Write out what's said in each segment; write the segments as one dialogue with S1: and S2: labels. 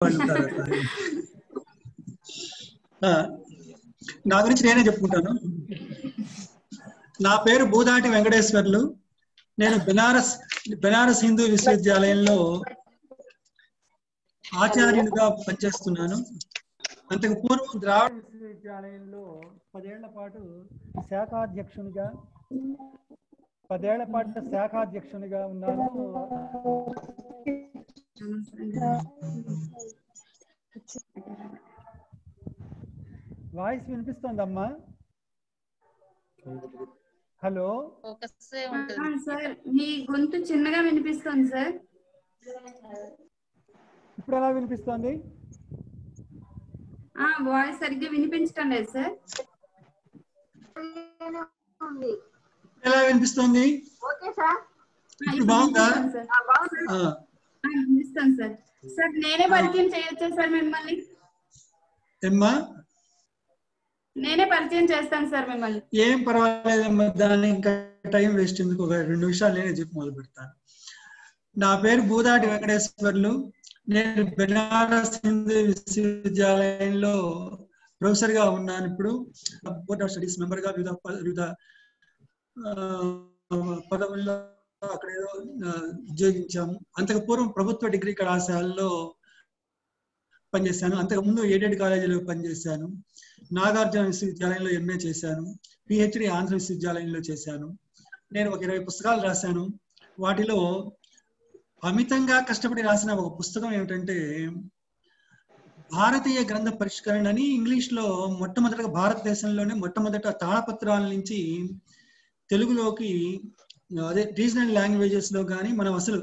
S1: నా గురించి నేనే చెప్పుకుంటాను. నా పేరు బూదాటి వెంకటేశ్వర్లు. నేను బెనారస్ హిందూ విశ్వవిద్యాలయంలో ఆచార్యునిగా పనిచేస్తున్నాను. అంతకు పూర్వం ద్రావిడ విశ్వవిద్యాలయంలో 10 ఏళ్ల పాటు శాఖాధ్యక్షునిగా ఉన్నాను. వాయిస్ వినిపిస్తోందమ్మా? హలో
S2: సార్, మీ గొంతు చిన్నగా వినిపిస్తుంది సార్.
S1: ఇప్పుడు ఎలా వినిపిస్తోంది?
S2: వాయిస్ సరిగ్గా వినిపించడం లేదు సార్.
S1: ఎలా వినిపిస్తోంది? బాగుందా?
S2: వినిపిస్తుంది సార్. సార్ నేనే పరిచయం చేయొచ్చా సార్ మిమ్మల్ని?
S1: ఏమ్మా?
S2: నేనే పరిచయం చేస్తాను సార్ మిమ్మల్ని.
S1: ఏం పర్వాలేదమ్మా, దాన్ని ఇంకా టైం వేస్ట్ ఎందుకు, ఒక 2 నిమిషాలు నేనే చెప్పి మొదలు పెడతాను. నా పేరు బూదాటి వెంకటేశ్వర్లు. నేను బెనారస్ హిందూ విశ్వవిద్యాలయంలో ప్రొఫెసర్ గా ఉన్నాను. ఇప్పుడు బోర్డ్ ఆఫ్ స్టడీస్ మెంబర్ గా వివిధ పదవుల్లో అక్కడ ఉద్యోగించాము. అంతకు పూర్వం ప్రభుత్వ డిగ్రీ కళాశాలలో పనిచేశాను. అంతకు ముందు ఎయిడెడ్ కాలేజీలో పనిచేశాను. నాగార్జున విశ్వవిద్యాలయంలో ఎంఏ చేశాను. పిహెచ్డి ఆంధ్ర విశ్వవిద్యాలయంలో చేశాను. నేను ఒక 20 పుస్తకాలు రాశాను. వాటిలో అమితంగా కష్టపడి రాసిన ఒక పుస్తకం ఏమిటంటే భారతీయ గ్రంథ పరిష్కరణ అని. ఇంగ్లీష్ లో మొట్టమొదటిగా భారతదేశంలోనే మొట్టమొదట తాళపత్రాల నుంచి తెలుగులోకి, అదే రీజనల్ లాంగ్వేజెస్ లో కానీ మనం అసలు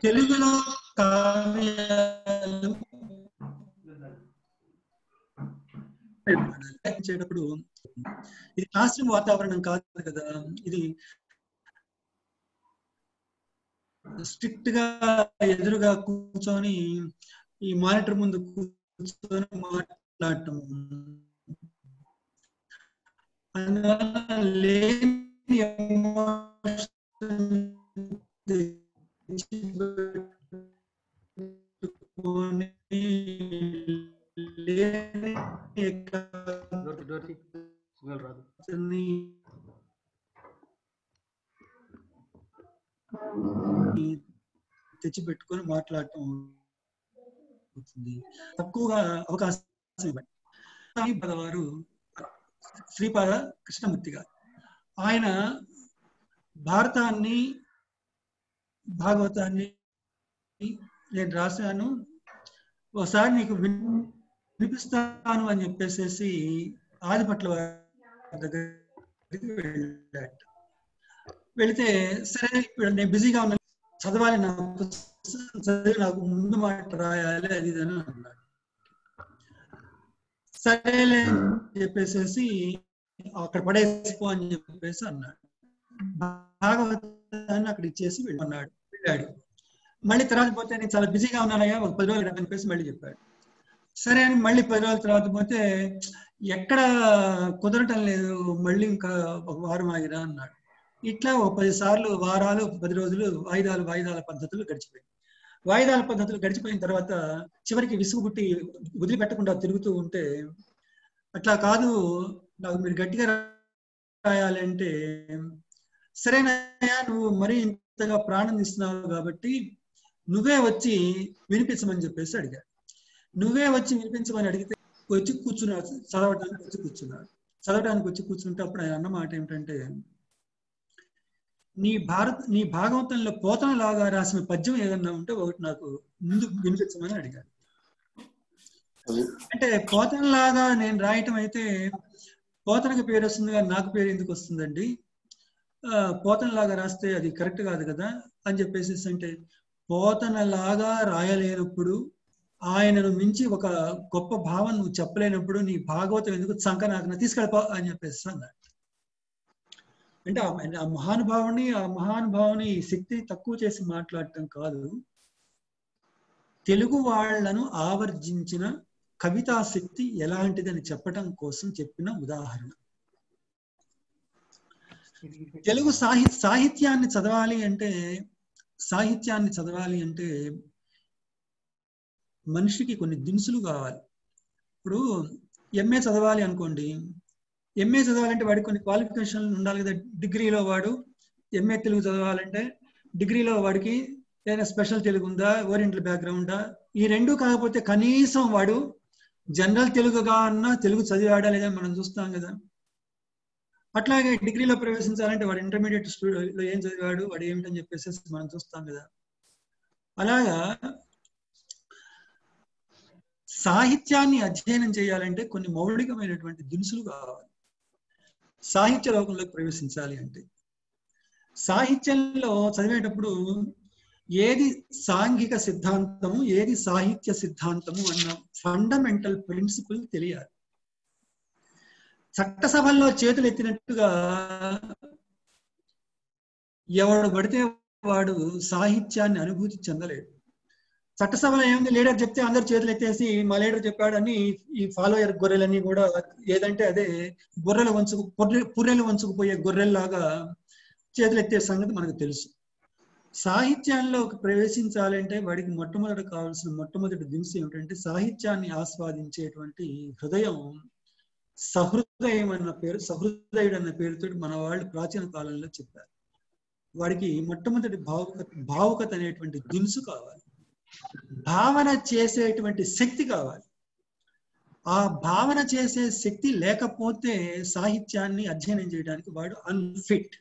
S1: తెలుగులో కావ్యాలు చేసేటప్పుడు ఇది క్లాస్ రూమ్ వాతావరణం కాదు కదా, ఇది స్ట్రిక్ట్ గా ఎదురుగా కూర్చొని ఈ మానిటర్ ముందు కూర్చొని మాట్లాడటం, అందువల్ల లేని తెచ్చిపెట్టుకొని మాట్లాడటం అవుతుంది. తక్కువగా అవకాశం ఇవ్వండి. వారు శ్రీపాద కృష్ణమూర్తి గారు, ఆయన భారతాన్ని భాగవతాన్ని నేను రాశాను, ఒకసారి నీకు వినిపిస్తాను అని చెప్పేసి ఆదిపట్ల దగ్గరికి వెళ్ళాడు. వెళితే సరే ఇప్పుడు నేను బిజీగా ఉన్నాను, చదవాలి, నాకు ముందు మాట రాయాలి అది ఇది అని అన్నాడు. సరేలే అని చెప్పేసి అక్కడ పడేసిపో అని చెప్పేసి అన్నాడు. భాగవతాన్ని అక్కడ ఇచ్చేసి వెళ్ళాడు. మళ్ళీ తర్వాత పోతే నేను చాలా బిజీగా ఉన్నానయ్యా, ఒక 10 రోజులు అనిపేసి మళ్ళీ చెప్పాడు. సరే అని మళ్ళీ 10 రోజుల తర్వాత పోతే ఎక్కడ కుదరటం లేదు, మళ్ళీ ఇంకా ఒక వారం ఆగిరా అన్నాడు. ఇట్లా ఒక 10 సార్లు వారాలు, 10 రోజులు వాయిదాల పద్ధతులు గడిచిపోయింది. వాయిదాల పద్ధతులు గడిచిపోయిన తర్వాత చివరికి విసుగు పుట్టి వదిలిపెట్టకుండా తిరుగుతూ ఉంటే, అట్లా కాదు నాకు మీరు గట్టిగా రాయాలంటే, సరేనయ్యా నువ్వు మరీ ఇంతగా ప్రాణం ఇస్తున్నావు కాబట్టి నువ్వే వచ్చి వినిపించమని చెప్పేసి అడిగాడు. నువ్వే వచ్చి వినిపించమని అడిగితే వచ్చి కూర్చున్నాడు, చదవడానికి వచ్చి కూర్చుంటే అప్పుడు ఆయన అన్న మాట ఏమిటంటే, నీ భాగవతంలో పోతన లాగా రాసిన పద్యం ఏదన్నా ఉంటే ఒకటి నాకు ముందు వినిపించమని అడిగాడు. అంటే పోతన లాగా నేను రాయటం అయితే పోతనకి పేరు వస్తుంది కానీ నాకు పేరు ఎందుకు వస్తుందండి, పోతన లాగా రాస్తే అది కరెక్ట్ కాదు కదా అని చెప్పేసి అంటే, పోతన లాగా రాయలేనప్పుడు, ఆయనను మించి ఒక గొప్ప భావం నువ్వు చెప్పలేనప్పుడు నీ భాగవతం ఎందుకు చంకనాకన తీసుకెళ్ళిపో అని చెప్పేసి అన్నాడు. అంటే ఆ మహానుభావుని శక్తిని తక్కువ చేసి మాట్లాడటం కాదు, తెలుగు వాళ్లను ఆవర్జించిన కవితా శక్తి ఎలాంటిదని చెప్పటం కోసం చెప్పిన ఉదాహరణ. తెలుగు సాహిత్యాన్ని చదవాలి అంటే మనిషికి కొన్ని దినుసులు కావాలి. ఇప్పుడు ఎంఏ చదవాలి అనుకోండి, ఎంఏ చదవాలంటే వాడికి కొన్ని క్వాలిఫికేషన్లు ఉండాలి కదా. డిగ్రీలో వాడు ఎంఏ తెలుగు చదవాలంటే డిగ్రీలో వాడికి ఏదైనా స్పెషల్ తెలుగు ఉందా, ఓరియంటల్ బ్యాక్గ్రౌండా, ఈ రెండు కాకపోతే కనీసం వాడు జనరల్ తెలుగుగా అన్నా తెలుగు చదివాడా లేదా మనం చూస్తాం కదా. అట్లాగే డిగ్రీలో ప్రవేశించాలంటే వాడు ఇంటర్మీడియట్ స్టూడెంట్లో ఏం చదివాడు, వాడు ఏమిటని చెప్పేసి మనం చూస్తాం కదా. అలాగా సాహిత్యాన్ని అధ్యయనం చేయాలంటే కొన్ని మౌలికమైనటువంటి దినుసులు కావాలి. సాహిత్య లోకంలోకి ప్రవేశించాలి అంటే సాహిత్యంలో చదివేటప్పుడు ఏది సాంఘిక సిద్ధాంతము, ఏది సాహిత్య సిద్ధాంతము అన్న ఫండమెంటల్ ప్రిన్సిపల్ తెలియాలి. చట్టసభల్లో చేతులు ఎత్తినట్టుగా ఎవడు పడితే వాడు సాహిత్యాన్ని అనుభూతి చెందలేడు. చట్టసభలో ఏముంది, లీడర్ చెప్తే అందరు చేతులు ఎత్తేసి మా లీడర్ చెప్పాడని ఈ ఫాలోయర్ గొర్రెలన్నీ కూడా ఏదంటే అదే పుర్రెలు వంచుకుపోయే గొర్రెల్లాగా చేతులు ఎత్తే సంగతి మనకు తెలుసు. సాహిత్యంలో ప్రవేశించాలంటే వాడికి మొట్టమొదటి దినుసు ఏమిటంటే సాహిత్యాన్ని ఆస్వాదించేటువంటి హృదయం. సహృదయుడు అన్న పేరుతో మన వాళ్ళు ప్రాచీన కాలంలో చెప్పారు. వాడికి మొట్టమొదటి భావుకత అనేటువంటి దినుసు కావాలి, భావన చేసేటువంటి శక్తి కావాలి. ఆ భావన చేసే శక్తి లేకపోతే సాహిత్యాన్ని అధ్యయనం చేయడానికి వాడు అన్ఫిట్.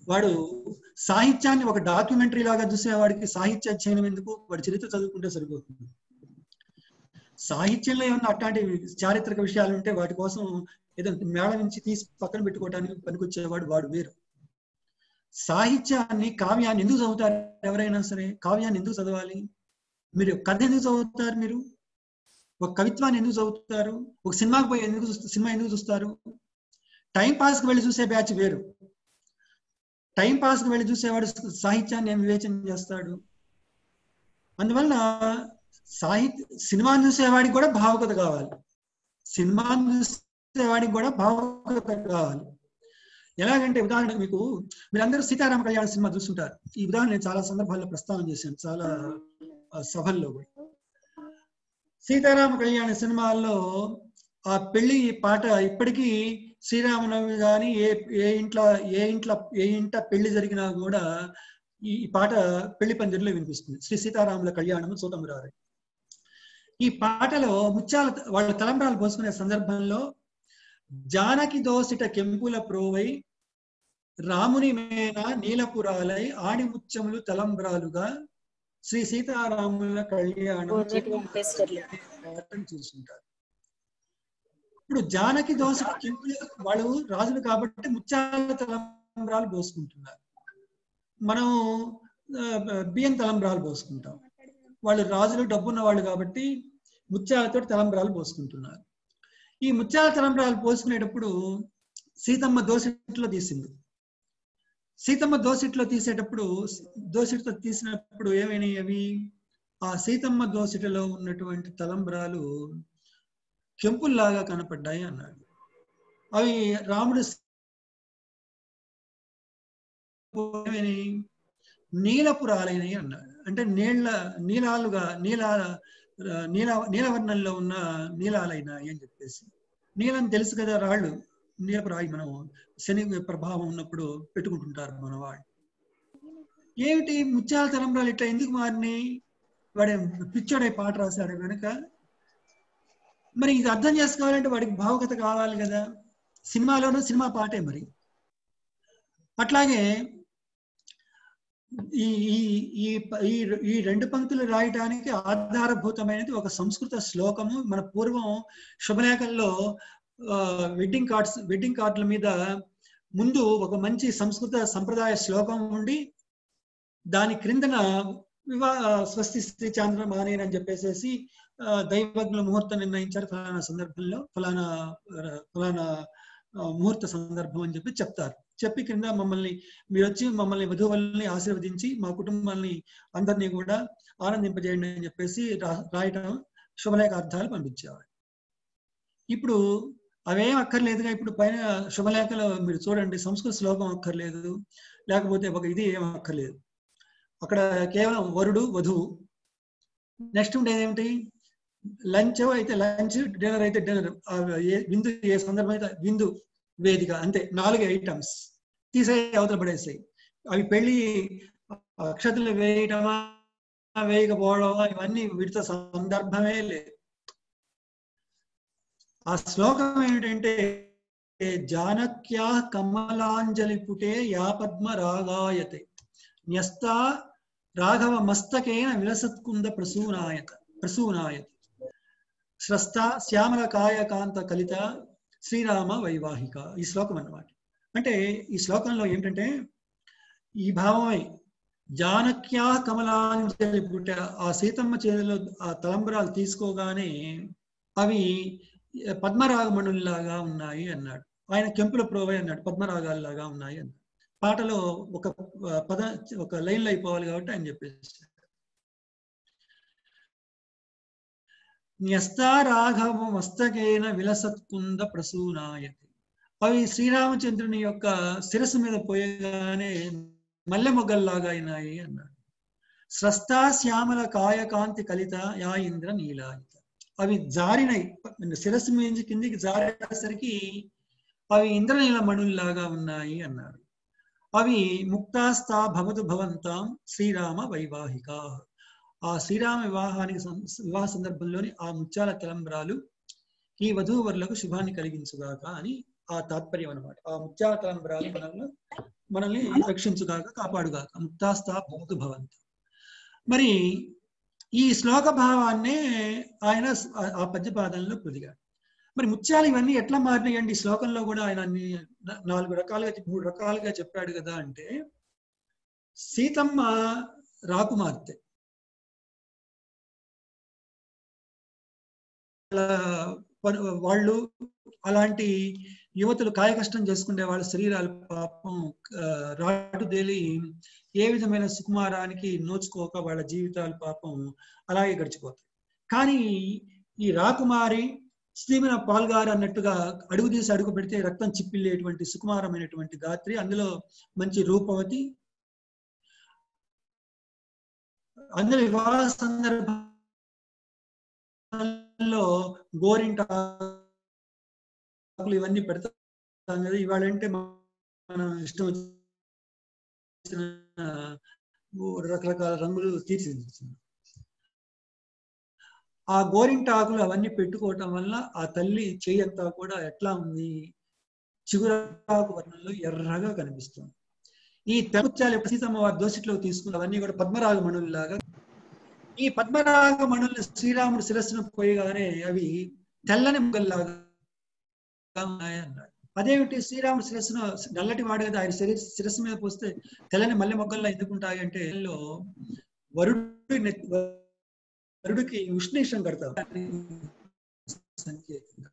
S1: వాడు సాహిత్యాన్ని ఒక డాక్యుమెంటరీ లాగా చూసేవాడికి సాహిత్య అధ్యయనం ఎందుకు, వాడి చరిత్ర చదువుకుంటే సరిపోతుంది. సాహిత్యంలో ఏమన్నా అట్లాంటి చారిత్రక విషయాలు ఉంటే వాటి కోసం ఏదో మేళ నుంచి తీసి పక్కన పెట్టుకోవడానికి పనికొచ్చేవాడు వాడు వేరు. సాహిత్యాన్ని, కావ్యాన్ని ఎందుకు చదువుతారు ఎవరైనా సరే? కావ్యాన్ని ఎందుకు చదవాలి? మీరు కథ ఎందుకు చదువుతారు? మీరు ఒక కవిత్వాన్ని ఎందుకు చదువుతారు? ఒక సినిమాకి పోయి సినిమా ఎందుకు చూస్తారు? టైం పాస్కి వెళ్ళి చూసే బ్యాచ్ వేరు. టైం పాస్కి వెళ్ళి చూసేవాడు సాహిత్యాన్ని ఏం వివేచన చేస్తాడు? అందువల్ల సినిమాని చూసేవాడికి కూడా భావుకత కావాలి, సినిమాని చూసేవాడికి కూడా భావుకత కావాలి. ఎలాగంటే ఉదాహరణకు మీకు మీరందరూ సీతారామ కళ్యాణ సినిమా చూస్తుంటారు. ఈ ఉదాహరణ నేను చాలా సందర్భాల్లో ప్రస్తావన చేశాను, చాలా సభల్లో కూడా. సీతారామ కళ్యాణ సినిమాల్లో ఆ పెళ్లి పాట ఇప్పటికీ శ్రీరామనవమి కానీ ఏ ఇంట పెళ్లి జరిగినా కూడా ఈ పాట పెళ్లి పందిరిలో వినిపిస్తుంది. శ్రీ సీతారాముల కళ్యాణము చూడమురారు. ఈ పాటలో వాళ్ళ తలంబ్రాలు పోసుకునే సందర్భంలో జానకి దోసిట కెంపుల ప్రోవై రాముని మేన నీలపురాలై ఆడి ముత్యములు తలంబ్రాలుగా శ్రీ సీతారాముల కళ్యాణం చూస్తుంటారు. ఇప్పుడు జానకి దోసిట కెంపుల, వాళ్ళు రాజులు కాబట్టి ముత్యాల తలంబ్రాలు పోసుకుంటున్నారు, మనం బియ్యం తలంబ్రాలు పోసుకుంటాం. వాళ్ళు రాజులు, డబ్బున్న వాళ్ళు కాబట్టి ముత్యాలతో తలంబ్రాలు పోసుకుంటున్నారు. ఈ ముత్యాల తలంబ్రాలు పోసుకునేటప్పుడు సీతమ్మ దోసిట్లో తీసింది. సీతమ్మ దోసిట్లో తీసినప్పుడు ఏమైనాయి అవి? ఆ సీతమ్మ దోసిటలో ఉన్నటువంటి తలంబ్రాలు కెంపుల్లాగా కనపడ్డాయి అన్నాడు. అవి రాముడు నీలపురాలైనవి అన్నాడు. అంటే నీలవర్ణంలో ఉన్న నీలాలైనాయి అని చెప్పేసి. నీలం తెలుసు కదా, రాళ్ళు, నీలపురాయి మనం శని ప్రభావం ఉన్నప్పుడు పెట్టుకుంటుంటారు మన వాళ్ళు. ఏమిటి ముత్యాల తలంబ్రాలు ఇట్లా ఎందుకు మారినాయి? వాడే పిచ్చోడే పాట రాశాడు కనుక మరి ఇది అర్థం చేసుకోవాలంటే వాడికి భావుకత కావాలి కదా. సినిమాలోనూ సినిమా పాటే మరి. అట్లాగే ఈ రెండు పంక్తులు రాయటానికి ఆధారభూతమైనది ఒక సంస్కృత శ్లోకము. మన పూర్వం శుభలేఖల్లో వెడ్డింగ్ కార్డుల మీద ముందు ఒక మంచి సంస్కృత సంప్రదాయ శ్లోకం ఉండి దాని క్రిందన స్వస్తి శ్రీ చాంద్రమానేని అని చెప్పేసేసి దైవజ్ఞ ముహూర్తం నిర్ణయించారు ఫలానా సందర్భంలో, ఫలానా ముహూర్త సందర్భం అని చెప్పి చెప్తారు. చెప్పి కింద మీరు వచ్చి మమ్మల్ని వధువుల్ని ఆశీర్వదించి మా కుటుంబాన్ని అందరినీ కూడా ఆనందింపజేయండి అని చెప్పేసి రాయటం శుభలేఖ అర్థాలు పంపించేవారు. ఇప్పుడు అవేం అక్కర్లేదుగా. ఇప్పుడు పైన శుభలేఖలో మీరు చూడండి, సంస్కృత శ్లోకం అక్కర్లేదు, లేకపోతే ఒక ఇది ఏం అక్కర్లేదు. అక్కడ కేవలం వరుడు వధువు, నెక్స్ట్ ఉండేది ఏమిటి, లంచ్ అయితే లంచ్, డిన్నర్ అయితే డిన్నర్, విందు ఏ సందర్భం అయితే విందు వేదిక, అంతే. 4 ఐటమ్స్ తీసేయి, అవతల పడేసాయి. అవి పెళ్లి అక్షతలు వేయటమా వేయకపోవడమా ఇవన్నీ వీటితో సందర్భమే లేదు. ఆ శ్లోకం ఏమిటంటే జానక్యా కమలాంజలి పుటే యా పద్మ రాగాయతే న్యస్తా రాఘవ మస్తకేన విలసత్కుంద ప్రసూనాయత స్రస్తా శ్యామల కాయకాంత కలిత శ్రీరామ వైవాహిక. ఈ శ్లోకం అన్నమాట. అంటే ఈ శ్లోకంలో ఏంటంటే ఈ భావమై జానక్యా కమలాంజలి పుట్ట, ఆ సీతమ్మ చేతిలో ఆ తలంబరాలు తీసుకోగానే అవి పద్మరాగమణుల్లాగా ఉన్నాయి అన్నాడు. ఆయన కెంపుల ప్రోవై అన్నాడు, పద్మరాగాల్లాగా ఉన్నాయి అన్నాడు. పాటలో ఒక లైన్లో అయిపోవాలి కాబట్టి ఆయన చెప్పేసి న్యస్తా రాఘవ మస్తకేన విలసత్కుంద ప్రసూనాయతి. అవి శ్రీరామచంద్రుని యొక్క శిరస్సు మీద పోయగానే మల్లె మొగ్గల్లాగా అయినాయి అన్నాడు. స్రస్తా శ్యామల కాయకాంతి కలిత యా ఇంద్ర నీలాయిత. అవి జారినాయి, శిరస్సు మీద కిందికి జారేసరికి అవి ఇంద్రనీల మణుల్లాగా ఉన్నాయి అన్నాడు. అవి ముక్తాస్తా భవతు భవంతాం శ్రీరామ వైవాహిక. ఆ శ్రీరామ వివాహ సందర్భంలోని ఆ ముత్యాల తలంబ్రాలు ఈ వధూవరులకు శుభాన్ని కలిగించుగాక అని ఆ తాత్పర్యం అన్నమాట. ఆ ముత్యాల తలంబ్రాలు మనల్ని రక్షించుగాక, కాపాడుగాక. ముక్తాస్తా భవతు భవంత. మరి ఈ శ్లోక భావాన్నే ఆయన ఆ పద్యపాదంలో పొదిగాడు. మరి ముత్యాలు ఇవన్నీ ఎట్లా మారినాయండి? ఈ శ్లోకంలో కూడా ఆయన 3 రకాలుగా చెప్పాడు కదా. అంటే సీతమ్మ రాకుమార్తె, వాళ్ళు అలాంటి యువతులు కాయ కష్టం చేసుకునే వాళ్ళ శరీరాలు పాపం రాటుదేలి ఏ విధమైన సుకుమారానికి నోచుకోక వాళ్ళ జీవితాలు పాపం అలాగే గడిచిపోతాయి. కానీ ఈ రాకుమారి శ్రీమన పాల్గారు అన్నట్టుగా అడుగు తీసి అడుగు పెడితే రక్తం చిప్పిల్లేటువంటి సుకుమారమైనటువంటి గాత్రి, అందులో మంచి రూపవతి. అందరి వివాహ సందర్భంలో గోరింటాకులు ఇవన్నీ పెడతాం కదా. ఇవాళంటే మనం ఇష్టం వచ్చిన రకరకాల రంగులు తీర్చిదిద్దుతున్నాం. ఆ గోరింటాకులు అవన్నీ పెట్టుకోవటం వల్ల ఆ తల్లి చెయ్యి అంతా కూడా ఎట్లా ఉంది, చిగురాకు వర్ణంలో ఎర్రగా కనిపిస్తుంది. ఈ తెముత్యాలు సీతమ్మ వారి దోసిట్లో తీసుకున్న అవన్నీ కూడా పద్మరాగ మణుల్లాగా. ఈ పద్మరాగ మణుల్ని శ్రీరాముడు శిరస్సును పోయగానే అవి తెల్లని మొగ్గల్లాగా ఉన్నాయన్నాడు. అదేమిటి, శ్రీరాముడు శిరస్సును నల్లటి వాడు కదా, ఆయన శిరస్సు మీద పోస్తే తెల్లని మల్లె మొగ్గల్లా ఎందుకుంటాయి అంటే వరుడికి ఉష్ణేషం కడతారు సంకేతంగా.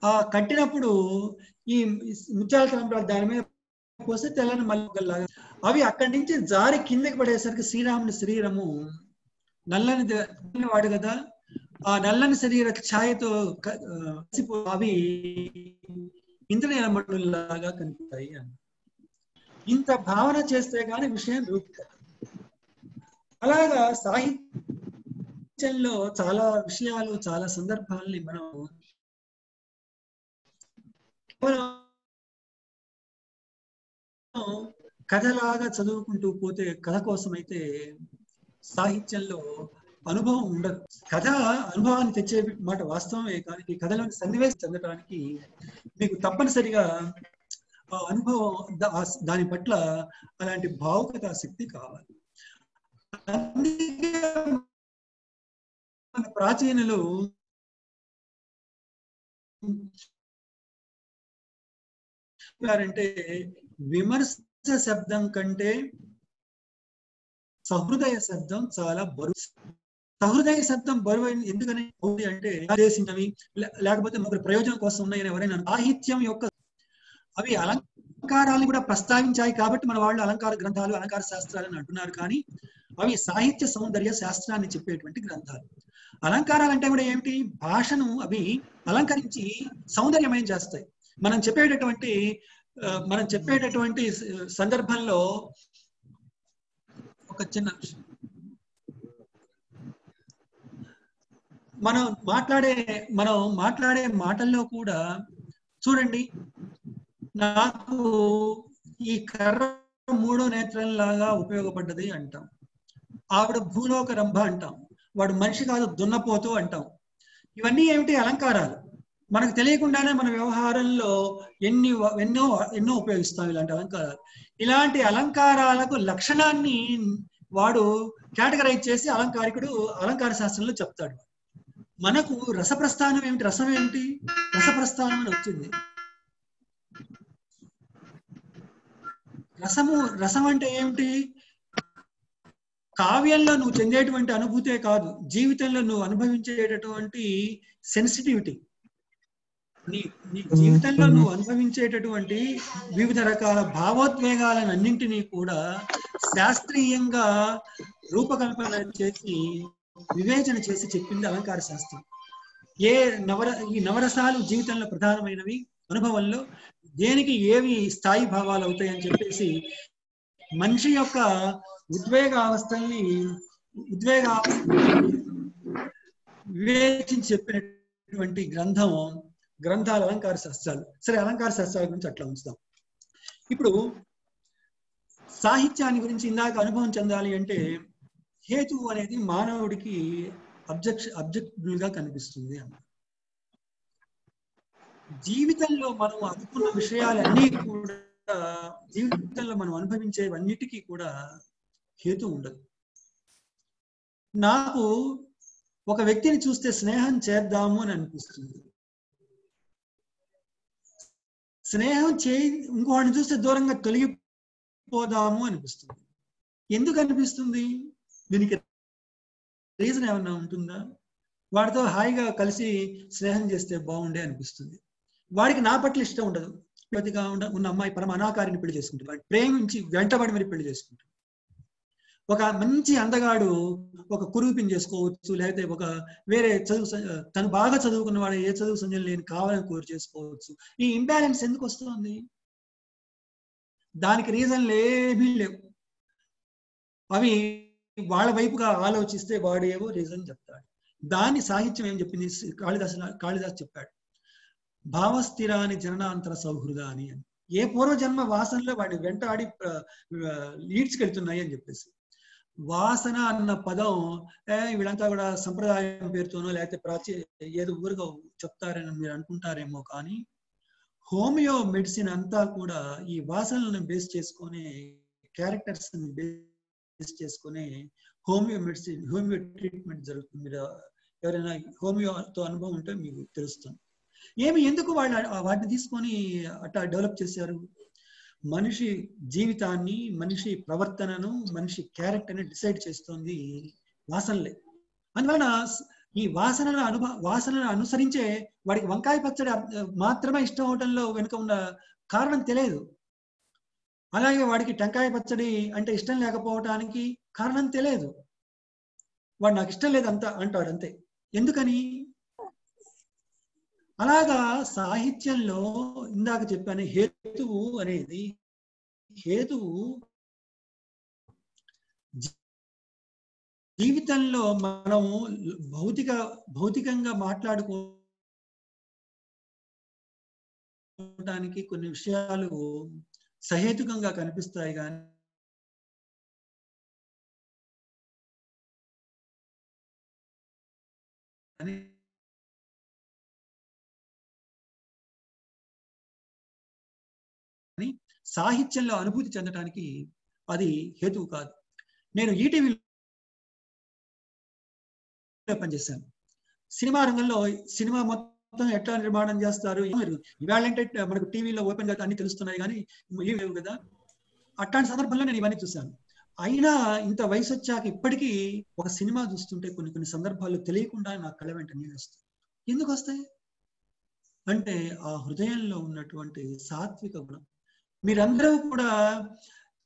S1: ఆ కట్టినప్పుడు ఈ ముత్యాల తలంబ్రాలు దాని మీద పోస్తే తెల్లని మల్లె మొగ్గల్లాగా అవి అక్కడి నుంచి జారి కిందకి పడేసరికి శ్రీరాముని శరీరము నల్లని వాడు కదా, ఆ నల్లని శరీర ఛాయతో అవి ఇంద్రనీల మణుల్లాగా కనిపిస్తాయి అన్న. ఇంత భావన చేస్తే గాని విషయం రూపుతారు. అలాగా సాహిత్యంలో చాలా విషయాలు, చాలా సందర్భాలని మనం కథలాగా చదువుకుంటూ పోతే కథ కోసం అయితే సాహిత్యంలో అనుభవం ఉండదు. కథ అనుభవాన్ని తెచ్చే మాట వాస్తవమే, కానీ ఈ కథలోని సన్నివేశం చెందడానికి మీకు తప్పనిసరిగా ఆ అనుభవం, దాని పట్ల అలాంటి భావుకత శక్తి కావాలి. అందుకే మన ప్రాచీనులు అంటే విమర్శ శబ్దం కంటే సహృదయ శబ్దం చాలా బరువు. సహృదయ శబ్దం బరువు ఎందుకని అవుతుంది అంటే చేసినవి లేకపోతే ఒకరి ప్రయోజనం కోసం ఉన్నాయని ఎవరైనా సాహిత్యం యొక్క అవి అలంకారాలను కూడా ప్రస్తావించాయి కాబట్టి మన వాళ్ళు అలంకార గ్రంథాలు అలంకార శాస్త్రాలని అంటున్నారు. కానీ అవి సాహిత్య సౌందర్య శాస్త్రాన్ని చెప్పేటువంటి గ్రంథాలు. అలంకారాలు అంటే కూడా ఏమిటి? భాషను అవి అలంకరించి సౌందర్యమయం చేస్తాయి. మనం చెప్పేటటువంటి సందర్భంలో ఒక చిన్న మనం మాట్లాడే మాటల్లో కూడా చూడండి, నాకు ఈ కర్ర 3వ నేత్రంలాగా ఉపయోగపడ్డది అంటాం. ఆవిడ భూలోక రంభ అంటాం. వాడు మనిషి కాదు దున్నపోతూ అంటాం. ఇవన్నీ ఏమిటి? అలంకారాలు. మనకు తెలియకుండానే మన వ్యవహారంలో ఎన్నో ఉపయోగిస్తాం ఇలాంటి అలంకారాలు. ఇలాంటి అలంకారాలకు లక్షణాన్ని వాడు కేటగరైజ్ చేసి అలంకార శాస్త్రంలో చెప్తాడు. మనకు రసప్రస్థానం ఏమిటి? రసం ఏమిటి? రసప్రస్థానం అని వచ్చింది. రసం అంటే ఏమిటి? కావ్యంలో నువ్వు చెందేటువంటి అనుభూతే కాదు, జీవితంలో నువ్వు అనుభవించేటటువంటి సెన్సిటివిటీ, నీ జీవితంలో నువ్వు అనుభవించేటటువంటి వివిధ రకాల భావోద్వేగాలను అన్నింటినీ కూడా శాస్త్రీయంగా రూపకల్పన చేసి వివేచన చేసి చెప్పింది అలంకార శాస్త్రం. ఈ నవరసాలు జీవితంలో ప్రధానమైనవి, అనుభవంలో దేనికి ఏవి స్థాయి భావాలు అవుతాయని చెప్పేసి మనిషి యొక్క ఉద్వేగావస్థల్ని వివేచించి చెప్పినటువంటి గ్రంథాలు అలంకార శాస్త్రాలు. సరే, అలంకార శాస్త్రాల గురించి అట్లా ఉంచుదాం. ఇప్పుడు సాహిత్యాన్ని గురించి ఇందాక అనుభవం చెందాలి అంటే హేతువు అనేది మానవుడికి అబ్జెక్టిబుల్ గా కనిపిస్తుంది అన్న. జీవితంలో మనం అనుకున్న విషయాలన్నీ కూడా, జీవితంలో మనం అనుభవించేవన్నిటికీ కూడా హేతు ఉండదు. నాకు ఒక వ్యక్తిని చూస్తే స్నేహం చేద్దాము అని అనిపిస్తుంది. ఇంకోటిని చూస్తే దూరంగా తొలగిపోదాము అనిపిస్తుంది. ఎందుకు అనిపిస్తుంది? దీనికి రీజన్ ఏమన్నా ఉంటుందా? వాడితో హాయిగా కలిసి స్నేహం చేస్తే బాగుండే అనిపిస్తుంది. వాడికి నా పట్ల ఇష్టం ఉండదు. యువతిగా ఉన్న అమ్మాయి పరమ అనాకారిని పెళ్లి చేసుకుంటాడు. వాడిని ప్రేమించి వెంటబడి మరి పెళ్లి చేసుకుంటాడు. ఒక మంచి అందగాడు ఒక కురూపిని చేసుకోవచ్చు, లేకపోతే ఒక వేరే తను బాగా చదువుకున్న వాడు ఏ చదువు సంజయం లేని కావాలని కోరి చేసుకోవచ్చు. ఈ ఇంబ్యాలెన్స్ ఎందుకు వస్తుంది? దానికి రీజన్లు ఏమీ లేవు. అవి వాళ్ళ వైపుగా ఆలోచిస్తే వాడు ఏవో రీజన్ చెప్తాడు. దాన్ని సాహిత్యం ఏం చెప్పింది? కాళిదాసు చెప్పాడు, భావస్థిరాని జననాంతర సౌహృదాని అని. ఏ పూర్వజన్మ వాసనలో వాడిని వెంటాడి ఈడ్చుకెళ్తున్నాయి అని చెప్పేసి. వాసన అన్న పదం వీళ్ళంతా కూడా సంప్రదాయం పేరుతోనో లేకపోతే ఏదో ఊరుగా చెప్తారని మీరు అనుకుంటారేమో, కానీ హోమియో మెడిసిన్ అంతా కూడా ఈ వాసనలను బేస్ చేసుకునే, క్యారెక్టర్స్ బేస్ చేసుకునే హోమియో ట్రీట్మెంట్ జరుగుతుంది. మీరు ఎవరైనా హోమియోతో అనుభవం ఉంటే మీకు తెలుస్తుంది. ఎందుకు వాళ్ళు వాటిని తీసుకొని అట్లా డెవలప్ చేశారు? మనిషి జీవితాన్ని, మనిషి ప్రవర్తనను, మనిషి క్యారెక్టర్ని డిసైడ్ చేస్తుంది వాసనలే. అందువలన ఈ వాసనలను అనుసరించే వాడికి వంకాయ పచ్చడి మాత్రమే ఇష్టం అవడంలో వెనుక ఉన్న కారణం తెలియదు. అలాగే వాడికి టెంకాయ పచ్చడి అంటే ఇష్టం లేకపోవటానికి కారణం తెలియదు. వాడు నాకు ఇష్టం లేదు అంటాడు అంతే. ఎందుకని? అలాగా సాహిత్యంలో ఇందాక చెప్పాను, హేతువు జీవితంలో మనము భౌతికంగా మాట్లాడుకోవడానికి కొన్ని విషయాలు సహేతుకంగా కనిపిస్తాయి, కానీ సాహిత్యంలో అనుభూతి చెందడానికి అది హేతువు కాదు. నేను ఈటీవీలో పనిచేశాను. సినిమా రంగంలో సినిమా మొత్తం ఎట్లా నిర్మాణం చేస్తారు ఇవాళంటే మనకు టీవీలో ఓపెన్ గా అన్ని తెలుస్తున్నాయి, కానీ ఇవి లేవు కదా. అట్లాంటి సందర్భంలో నేను ఇవన్నీ చూశాను. అయినా ఇంత వయసు వచ్చాక ఇప్పటికీ ఒక సినిమా చూస్తుంటే కొన్ని సందర్భాల్లో తెలియకుండా నా కళ్ళ వెంట నీళ్ళు వస్తాయి. ఎందుకు వస్తాయి అంటే ఆ హృదయంలో ఉన్నటువంటి సాత్విక గుణం. మీరందరూ కూడా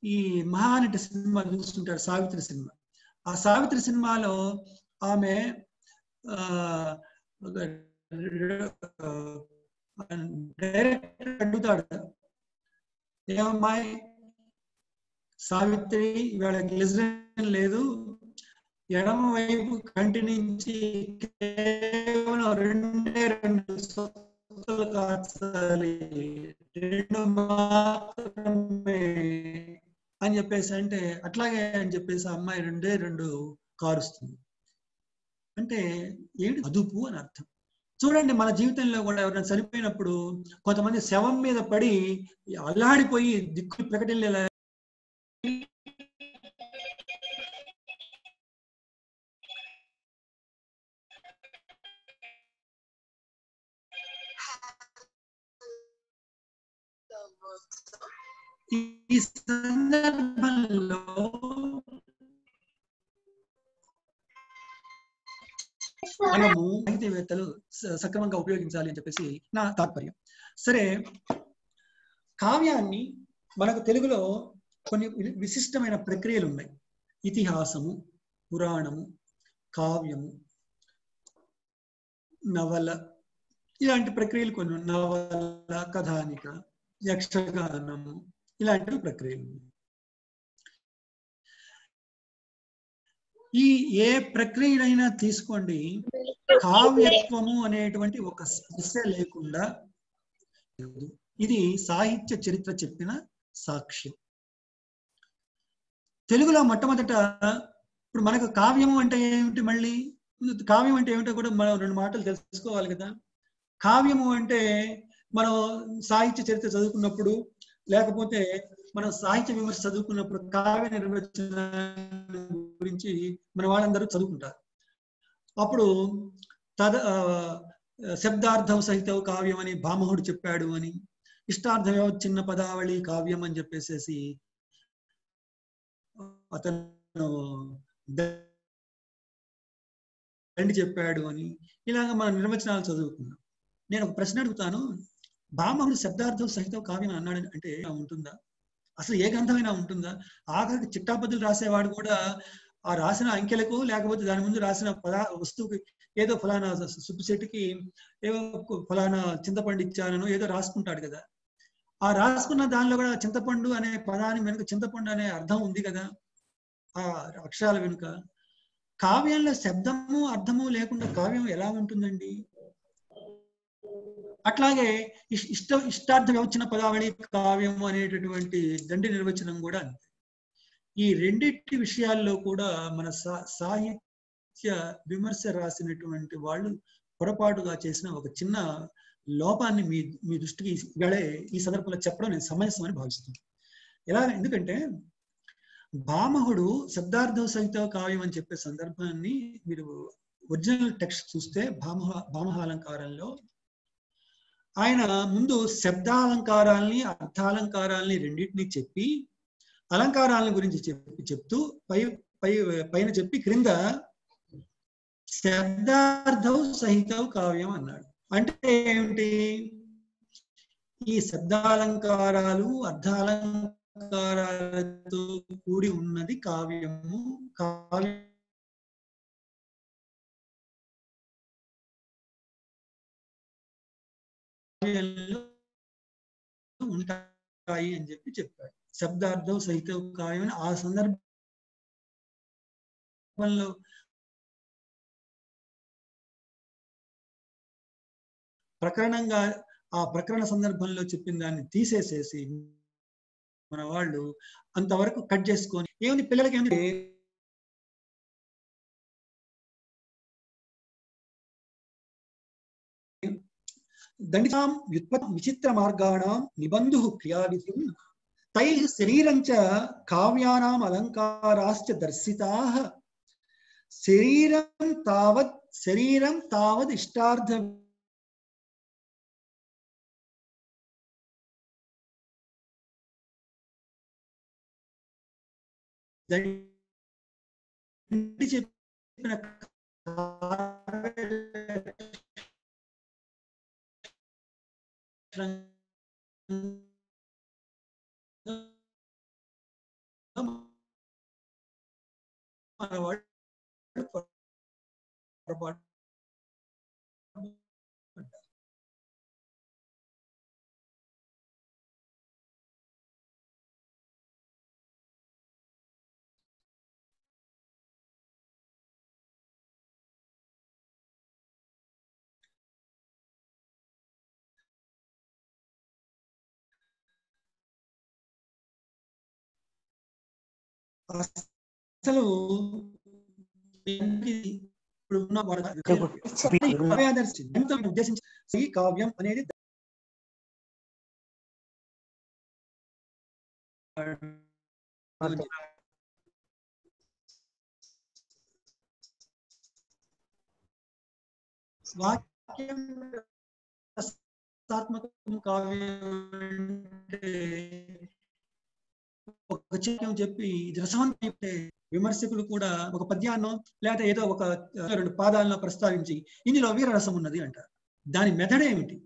S1: ఈ మహానటి సినిమా చూస్తుంటారు, సావిత్రి సినిమా. ఆ సావిత్రి సినిమాలో ఆమె డైరెక్టర్ అడుగుతాడు, ఏమమ్మాయి సావిత్రి ఇవాళ గ్లిజరిన్ లేదు, ఎడమ వైపు కంటి నుంచి కేవలం 2 సొత్తులు కాచాలి, 2 మాత్రమే అని చెప్పేసి అంటే, అట్లాగే అని చెప్పేసి ఆ అమ్మాయి 2 కారుస్తుంది. అంటే ఏంటి అదుపు అని అర్థం. చూడండి, మన జీవితంలో కూడా ఎవరైనా చనిపోయినప్పుడు కొంతమంది శవం మీద పడి అల్లాడిపోయి దిక్కులు ప్రకటించలే ఈ సందర్భంలో మనము సాహితీవేత్తలు సక్రమంగా ఉపయోగించాలి అని చెప్పేసి నా తాత్పర్యం. సరే, కావ్యాన్ని మనకు తెలుగులో కొన్ని విశిష్టమైన ప్రక్రియలు ఉన్నాయి. ఇతిహాసము, పురాణము, కావ్యము, నవల, ఇలాంటి ప్రక్రియలు కొన్ని. నవల, కథానిక, యక్షగానము, ఇలాంటి ప్రక్రియలు. ఈ ఏ ప్రక్రియనైనా తీసుకోండి, కావ్యత్వము అనేటువంటి ఒక స్పర్శ లేకుండా ఇది సాహిత్య చరిత్ర చెప్పిన సాక్ష్యం. తెలుగులో మొట్టమొదట ఇప్పుడు మనకు కావ్యము అంటే ఏమిటి, మళ్ళీ కావ్యం అంటే ఏమిటో కూడా మనం 2 మాటలు తెలుసుకోవాలి కదా. కావ్యము అంటే మనం సాహిత్య చరిత్ర చదువుకున్నప్పుడు, లేకపోతే మనం సాహిత్య విమర్శ చదువుకున్నప్పుడు కావ్య నిర్వచన గురించి మన వాళ్ళందరూ చదువుకుంటారు. అప్పుడు శబ్దార్థం సహితం కావ్యం అని భామహుడు చెప్పాడు అని, ఇష్టార్థం చిన్న పదావళి కావ్యం అని చెప్పేసేసి అతను దండి చెప్పాడు అని, ఇలాగ మన నిర్వచనాలు చదువుకున్నాం. నేను ఒక ప్రశ్న అడుగుతాను, భామహుడు శబ్దార్థం సహితం కావ్యం అన్నాడు అంటే ఉంటుందా? అసలు ఏ గ్రంథమైనా ఉంటుందా? ఆఖరికి చిట్టాపద్దులు రాసేవాడు కూడా ఆ రాసిన అంకెలకు, లేకపోతే దాని ముందు రాసిన వస్తువుకి ఏదో ఫలానా సుబ్బు చెట్టుకి ఏదో ఫలానా చింతపండు ఇచ్చానో ఏదో రాసుకుంటాడు కదా. ఆ రాసుకున్న దానిలో కూడా చింతపండు అనే పదాన్ని వెనుక చింతపండు అనే అర్థం ఉంది కదా ఆ అక్షరాల వెనుక. కావ్యంలో శబ్దము అర్థము లేకుండా కావ్యం ఎలా ఉంటుందండి? అట్లాగే ఇష్టార్థ వ్యవచన పదావళి కావ్యము అనేటటువంటి దండి నిర్వచనం కూడా అంతే. ఈ రెండిటి విషయాల్లో కూడా మన సాహిత్య విమర్శ రాసినటువంటి వాళ్ళు పొరపాటుగా చేసిన ఒక చిన్న లోపాన్ని మీ దృష్టికి ఈ సందర్భంలో చెప్పడం నేను సమంజసం అని భావిస్తున్నాను. ఎలా? ఎందుకంటే భామహుడు శబ్దార్థం సహిత కావ్యం అని చెప్పే సందర్భాన్ని మీరు ఒరిజినల్ టెక్స్ట్ చూస్తే భామహాలంకారంలో ఆయన ముందు శబ్దాలంకారాల్ని, అర్థాలంకారాల్ని రెండింటినీ చెప్పి, అలంకారాల గురించి చెప్తూ పైన చెప్పి క్రింద శబ్దార్థం సహితం కావ్యం అన్నాడు. అంటే ఏమిటి? ఈ శబ్దాలంకారాలు, అర్థాలంకారాలతో కూడి ఉన్నది కావ్యము. కావ్యంలో ఉంటాయి అని చెప్పాడు. శబ్దార్థం సహితం కావ్యం ఆ సందర్భంలో ప్రకరణంగా ఆ ప్రకరణ సందర్భంలో చెప్పిన దాన్ని తీసేసేసి మన వాళ్ళు అంతవరకు కట్ చేసుకొని ఏముంది పిల్లలకి ఏమిటి దండితాం వ్యుత్పత్తి విచిత్ర మార్గాణం నిబంధు క్రియావిధిం తైః శరీరంచ కావ్యానాం అలంకారాశ్చ దర్శితాః శరీరం తావద్ ఇష్టార్థ దండి చెప్పిన మనవాడు పొరపాటు అసలు ఇప్పుడు ఉన్న ఉద్దేశించి ఈ కావ్యం అనేది వాక్యం రసాత్మకం కావ్యం ఒక చిత్రం చెప్పి ఇది రసవంతం అంటే విమర్శకులు కూడా ఒక పద్యాన్నో లేదా ఏదో ఒక 2 పాదాలను ప్రస్తావించి ఇందులో వీరరసం ఉన్నది అంటారు. దాని మెథడ్ ఏమిటి?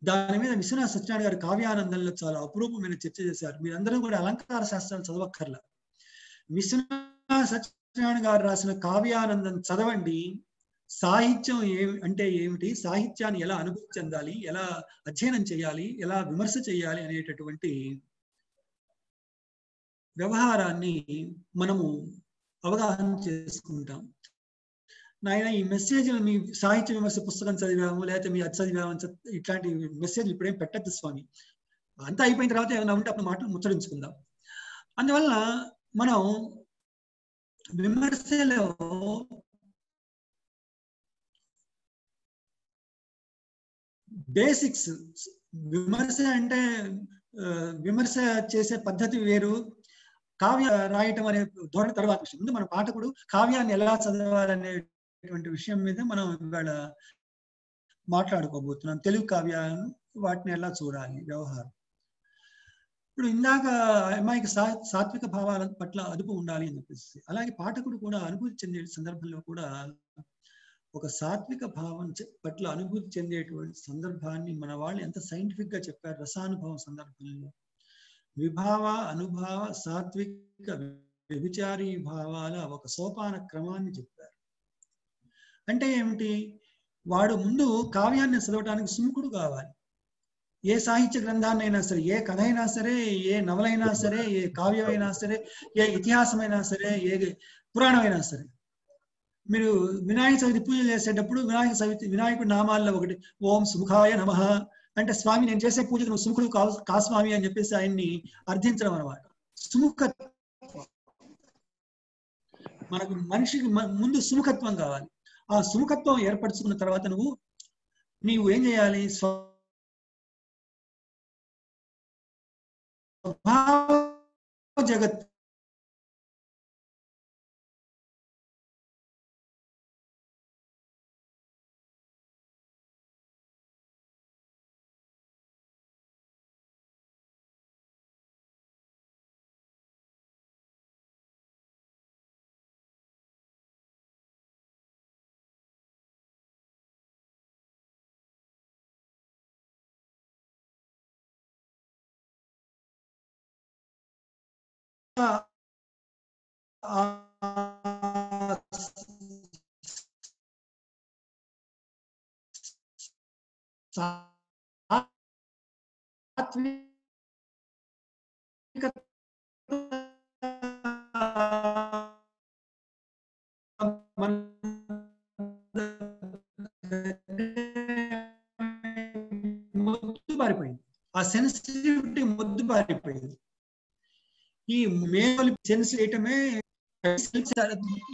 S1: దాని మీద విశ్వనాథ సత్యనారాయణ గారు కావ్యానందంలో చాలా అపురూపమైన చర్చ చేశారు. మీరందరూ కూడా అలంకార శాస్త్రాలు చదవక్కర్లా. విశ్వనాథ సత్యనారాయణ గారు రాసిన కావ్యానందం చదవండి. సాహిత్యం అంటే ఏమిటి, సాహిత్యాన్ని ఎలా అనుభూతి చెందాలి, ఎలా అధ్యయనం చేయాలి, ఎలా విమర్శ చేయాలి అనేటటువంటి వ్యవహారాన్ని మనము అవగాహన చేసుకుంటాం. నాయన ఈ మెసేజ్లు మీ సాహిత్య విమర్శ పుస్తకం చదివాము లేకపోతే మీ అది చదివాము ఇట్లాంటి మెసేజ్లు ఇప్పుడేం పెట్టద్దు స్వామి. అంతా అయిపోయిన తర్వాత ఏమైనా ఉంటే అప్పుడు మాటలు ముచ్చరించుకుందాం. అందువల్ల మనం విమర్శలో బేసిక్స్, విమర్శ అంటే విమర్శ చేసే పద్ధతి వేరు, కావ్య రాయటం అనే ధోరణి తర్వాత విషయం. ముందు మన పాఠకుడు కావ్యాన్ని ఎలా చదవాలనేటువంటి విషయం మీద మనం ఇవాళ మాట్లాడుకోబోతున్నాం. తెలుగు కావ్యాన్ని వాటిని ఎలా చూడాలి వ్యవహారం. ఇప్పుడు ఇందాక అమ్మాయికి సాత్విక భావాల పట్ల అదుపు ఉండాలి అని చెప్పేసి, అలాగే పాఠకుడు కూడా అనుభూతి చెందే సందర్భంలో కూడా ఒక సాత్విక భావం పట్ల అనుభూతి చెందేటువంటి సందర్భాన్ని మన వాళ్ళు ఎంత సైంటిఫిక్ గా చెప్పారు. రసానుభవం సందర్భంలో విభావ, అనుభావ, సాత్విక, వ్యభిచారీ భావాల ఒక సోపాన క్రమాన్ని చెప్పారు. అంటే ఏమిటి? వాడు ముందు కావ్యాన్ని చదవటానికి సుముఖుడు కావాలి. ఏ సాహిత్య గ్రంథాన్నైనా సరే, ఏ కథ అయినా సరే, ఏ నవలైనా సరే, ఏ కావ్యమైనా సరే, ఏ ఇతిహాసమైనా సరే, ఏ పురాణమైనా సరే, మీరు వినాయక చవితి పూజ చేసేటప్పుడు వినాయకుడి నామాల్లో ఒకటి ఓం సుముఖాయ నమః అంటే స్వామి నేను చేసే పూజకు నువ్వు సుముఖుడు కా స్వామి అని చెప్పేసి ఆయన్ని అర్థించడం అన్నమాట. సుముఖత్వం, మనకు మనిషికి ముందు సుముఖత్వం కావాలి. ఆ సుముఖత్వం ఏర్పరచుకున్న తర్వాత నీవు ఏం చేయాలి? స్వభావ జగత్ మొద్దు బారిపోయింది. ఆ సెన్సిటివిటీ మొద్దు బారిపోయింది. ఈ మేల్ సెన్స్ చేయటమే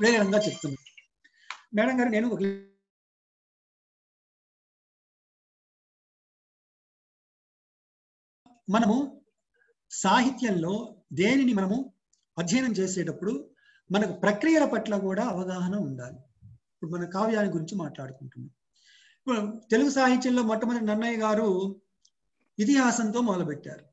S1: వేరే విధంగా చెప్తుంది. మేడం గారు, నేను మనము సాహిత్యంలో దేనిని మనము అధ్యయనం చేసేటప్పుడు మనకు ప్రక్రియల పట్ల కూడా అవగాహన ఉండాలి. ఇప్పుడు మన కావ్యాన్ని గురించి మాట్లాడుకుంటున్నాం. ఇప్పుడు తెలుగు సాహిత్యంలో మొట్టమొదటి నన్నయ్య గారు ఇతిహాసంతో మొదలుపెట్టారు.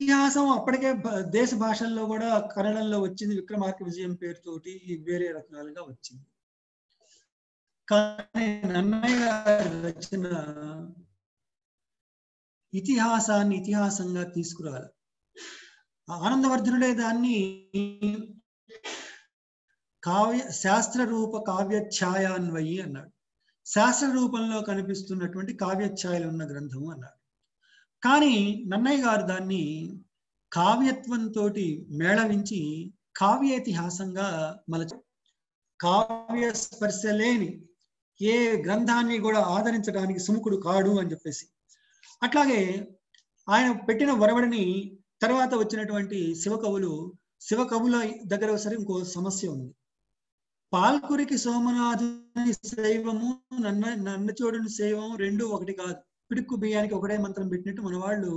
S1: ఇతిహాసం అప్పటికే దేశ భాషల్లో కూడా కన్నడంలో వచ్చింది, విక్రమార్క విజయం పేరుతోటి వేరే రకాలుగా వచ్చింది. కానీ నన్నయ్య గారి రచన ఇతిహాసాన్ని ఇతిహాసంగా తీసుకురాలి. ఆనందవర్ధనుడే దాన్ని శాస్త్ర రూప కావ్య ఛాయాన్వయి అన్నాడు. శాస్త్ర రూపంలో కనిపిస్తున్నటువంటి కావ్యఛాయలు ఉన్న గ్రంథము అన్నాడు. కానీ నన్నయ్య గారు దాన్ని కావ్యత్వంతో మేళవించి కావ్యేతిహాసంగా మలచ, కావ్య స్పర్శ లేని ఏ గ్రంథాన్ని కూడా ఆదరించడానికి సుముఖుడు కాడు అని చెప్పేసి. అట్లాగే ఆయన పెట్టిన వరవడిని తర్వాత వచ్చినటువంటి శివకవుల దగ్గర సరే ఇంకో సమస్య ఉంది. పాల్కురికి సోమనాథుని శైవము నన్నచోడుని శైవము రెండు ఒకటి కాదు. పిడుక్కు బియ్యానికి ఒకటే మంత్రం పెట్టినట్టు మన వాళ్ళు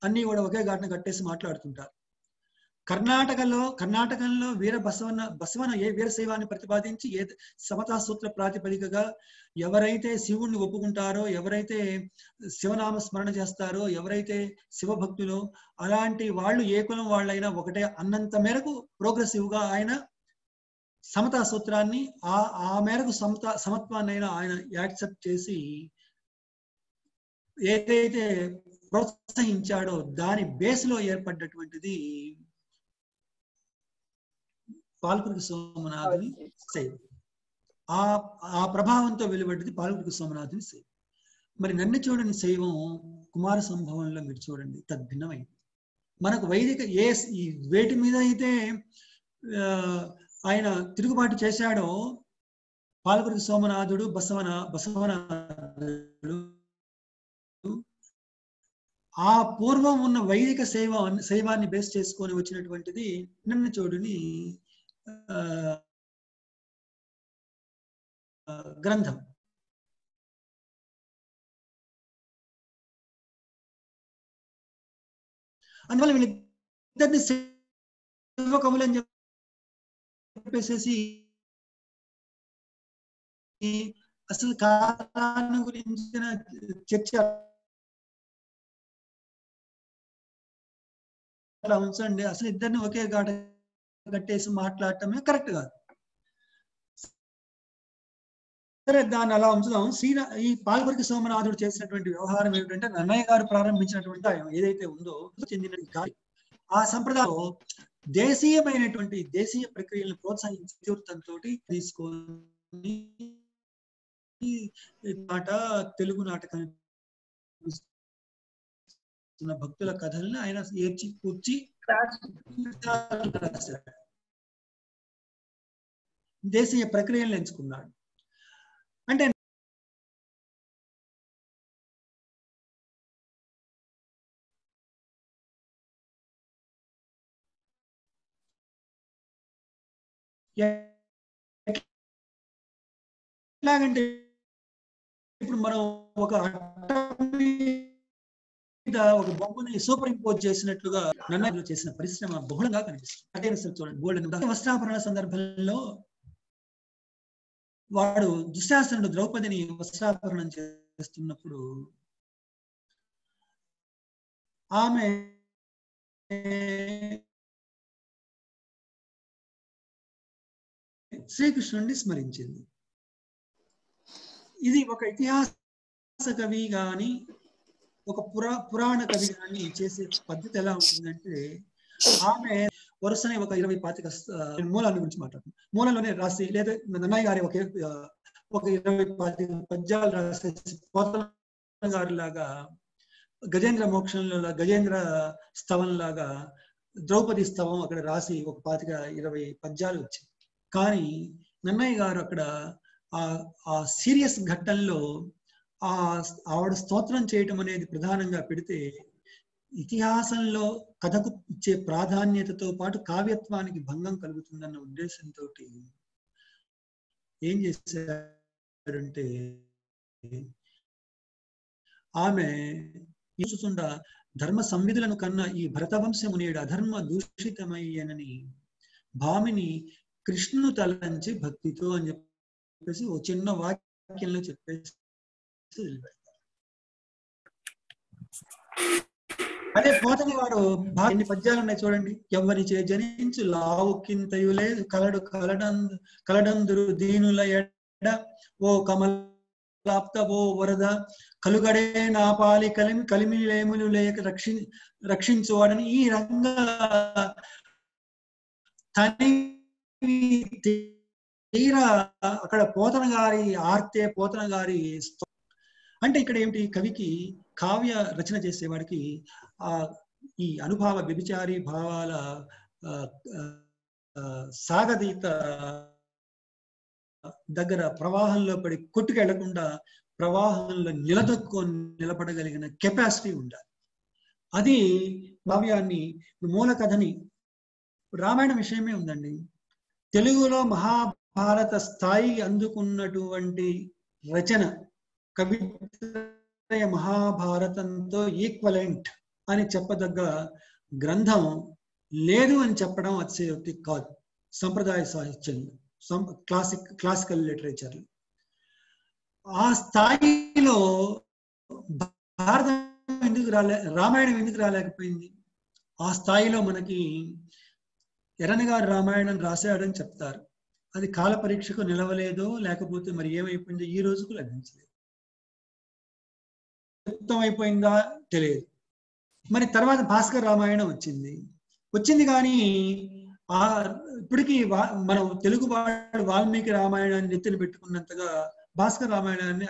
S1: అన్ని కూడా ఒకే ఘాటన కట్టేసి మాట్లాడుతుంటారు. కర్ణాటకంలో బసవన ఏ వీరశైవాన్ని ప్రతిపాదించి ఏ సమతా సూత్ర ప్రాతిపదికగా ఎవరైతే శివుణ్ణి ఒప్పుకుంటారో, ఎవరైతే శివనామ స్మరణ చేస్తారో, ఎవరైతే శివభక్తులో అలాంటి వాళ్ళు ఏ కులం వాళ్ళైనా ఒకటే అన్నంత మేరకు ప్రోగ్రెసివ్ గా ఆయన సమతా సూత్రాన్ని ఆ మేరకు సమత్వాన్ని అయినా ఆయన యాక్సెప్ట్ చేసి ఏదైతే ప్రోత్సహించాడో దాని బేస్లో ఏర్పడ్డటువంటిది పాల్కురికి సోమనాథుని శైవం. ఆ ప్రభావంతో వెలువడ్డది పాల్కురికి సోమనాథుని శైవం. మరి నన్ను చూడని శైవం కుమార సంభవంలో మీరు చూడండి తద్భిన్నమైంది. మనకు వైదిక ఈ వేటి మీద అయితే ఆయన తిరుగుబాటు చేశాడో పాల్కురికి సోమనాథుడు బసవనాథుడు ఆ పూర్వం ఉన్న వైదిక శైవాన్ని బేస్ చేసుకొని వచ్చినటువంటిది నన్ను చూడుని గ్రంథం. అందువల్ల వీళ్ళిద్దరిని శైవ కవులు అని చెప్పేసి అసలు కాలాన్ని గురించిన చర్చ అలా ఉంచండి. అసలు ఇద్దరిని ఒకే గాట కట్టేసి మాట్లాడటమే కరెక్ట్ కాదు. సరే, దాన్ని అలా ఉంచుదాం. ఈ పాల్కురికి సోమనాథుడు చేసినటువంటి వ్యవహారం ఏమిటంటే నన్నయ్య గారు ప్రారంభించినటువంటి ఏదైతే ఉందో చెందిన ఆ సంప్రదాయం దేశీయమైనటువంటి దేశీయ ప్రక్రియలను ప్రోత్సహించి తీవ్రతంతో తీసుకొని తెలుగు నాటకాన్ని భక్తుల కథల్ని ఆయన ఏర్చి కూర్చి దేశీయ ప్రక్రియలను ఎంచుకున్నాడు. అంటే ఎట్లాగంటే ఇప్పుడు మనం ఒక ఒక బొమ్మని సూపర్ ఇంపోజ్ చేసినట్లుగా నన్నయ్య చేసిన పరిశ్రమ బహుళంగా కనిపిస్తుంది. అదే చూడండి, గోల్డెన్ వస్త్రాభరణ సందర్భంలో వాడు దుశ్శాసనుడు ద్రౌపదిని వస్త్రాభరణం చేస్తున్నప్పుడు ఆమె శ్రీకృష్ణుడిని స్మరించింది. ఇది ఒక ఇతిహాస కవి గాని ఒక పురాణ కవి గాని చేసే పద్ధతి ఎలా ఉంటుందంటే ఆమె వరుసనే ఒక 20-25 మూలాల గురించి మాట్లాడుతుంది. మూలంలోనే రాసి లేదా నన్నయ్య గారి ఒక 20-25 పద్యాలు రాసేసి పోతన గారి లాగా గజేంద్ర మోక్షంలో గజేంద్ర స్తవం లాగా ద్రౌపది స్తవం అక్కడ రాసి ఒక 25-20 పద్యాలు వచ్చింది. కానీ నన్నయ్య గారు అక్కడ ఆ సీరియస్ ఘట్టంలో ఆవిడ స్తోత్రం చేయటం అనేది ప్రధానంగా పెడితే ఇతిహాసంలో కథకు ఇచ్చే ప్రాధాన్యతతో పాటు కావ్యత్వానికి భంగం కలుగుతుందన్న ఉద్దేశంతో ఏం చేశారంటే ఆమె చూస్తుండా ధర్మ సంవిధులను కన్నా ఈ భరతవంశము నేడు అధర్మ దూషితమయ్యనని భామిని కృష్ణును తలంచి భక్తితో అని చెప్పేసి ఓ చిన్న వాక్యంలో చెప్పేసి అదే పోతన వాడు ఎన్ని పద్యాలు ఉన్నాయి చూడండి. ఎవ్వరి చే జనించు లావు కింతయు లేదు కలడు కలడందురు దీనుల ఎడ ఓ కమలాప్త ఓ వరద కలుగడే నా పాలి కలిమిలేములు లేక రక్షించువాడని ఈ రంగా తీరా అక్కడ పోతన గారి ఆర్తే పోతన గారి అంటే ఇక్కడ ఏమిటి, కవికి కావ్య రచన చేసేవాడికి ఈ అనుభవ వ్యభిచారి భావాల సాగదీత దగ్గర ప్రవాహంలో పడి కొట్టుకెళ్లకుండా ప్రవాహంలో నిలబడగలిగిన కెపాసిటీ ఉండాలి. అది కావ్యాన్ని మూల కథని రామాయణ విషయమే ఉందండి. తెలుగులో మహాభారత స్థాయి అందుకున్నటువంటి రచన కవిత్రయ మహాభారతంతో ఈక్వలెంట్ అని చెప్పదగ్గ గ్రంథం లేదు అని చెప్పడం అతిశయోక్తి కాదు. సంప్రదాయ సాహిత్యంలో క్లాసికల్ లిటరేచర్లో ఆ స్థాయిలో భారతం ఎందుకు రామాయణం ఎందుకు రాలేకపోయింది? ఆ స్థాయిలో మనకి ఎర్రన గారు రామాయణం రాశాడని చెప్తారు. అది కాల పరీక్షకు నిలవలేదో లేకపోతే మరి ఏమైపోయిందో ఈ రోజుకు లభించలేదు. అయిపోయిందా తెలియదు. మరి తర్వాత భాస్కర్ రామాయణం వచ్చింది కానీ ఇప్పటికీ మనం తెలుగు వాళ్ళు వాల్మీకి రామాయణాన్ని నెత్తిన పెట్టుకున్నంతగా భాస్కర్ రామాయణాన్ని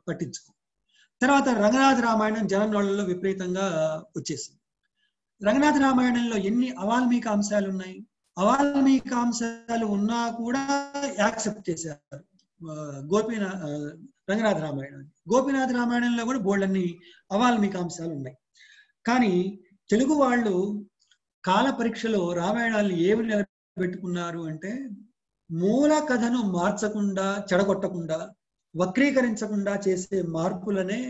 S1: పట్టించుకో. తర్వాత రంగనాథ రామాయణం జననోళ్లలో విపరీతంగా వచ్చేసింది. రంగనాథ రామాయణంలో ఎన్ని అవాల్మీక అంశాలు ఉన్నాయి? అవాల్మీక అంశాలు ఉన్నా కూడా యాక్సెప్ట్ చేశారు రంగనాథ రామాయణాన్ని. గోపీనాథ రామాయణంలో కూడా బోల్డన్ని అవాల్మీక అంశాలు ఉన్నాయి. కానీ తెలుగు వాళ్ళు కాల పరీక్షలో రామాయణాన్ని ఏమి నిలబెట్టుకున్నారు అంటే మూల కథను మార్చకుండా, చెడగొట్టకుండా, వక్రీకరించకుండా చేసే మార్పులనే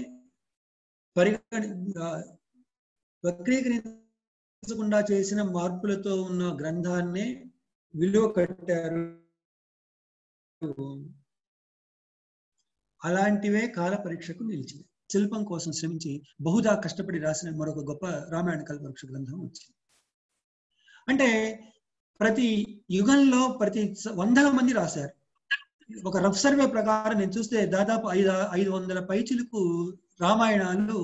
S1: వక్రీకరించకుండా చేసిన మార్పులతో ఉన్న గ్రంథాన్నే విలువ కట్టారు. అలాంటివే కాల పరీక్షకు నిలిచింది. శిల్పం కోసం శ్రమించి బహుదా కష్టపడి రాసిన మరొక గొప్ప రామాయణ కల్పవృక్ష గ్రంథం వచ్చింది. అంటే ప్రతి యుగంలో ప్రతి 100 మంది రాశారు. ఒక రఫ్ సర్వే ప్రకారం నేను చూస్తే దాదాపు 500 పైచిలకు రామాయణాలు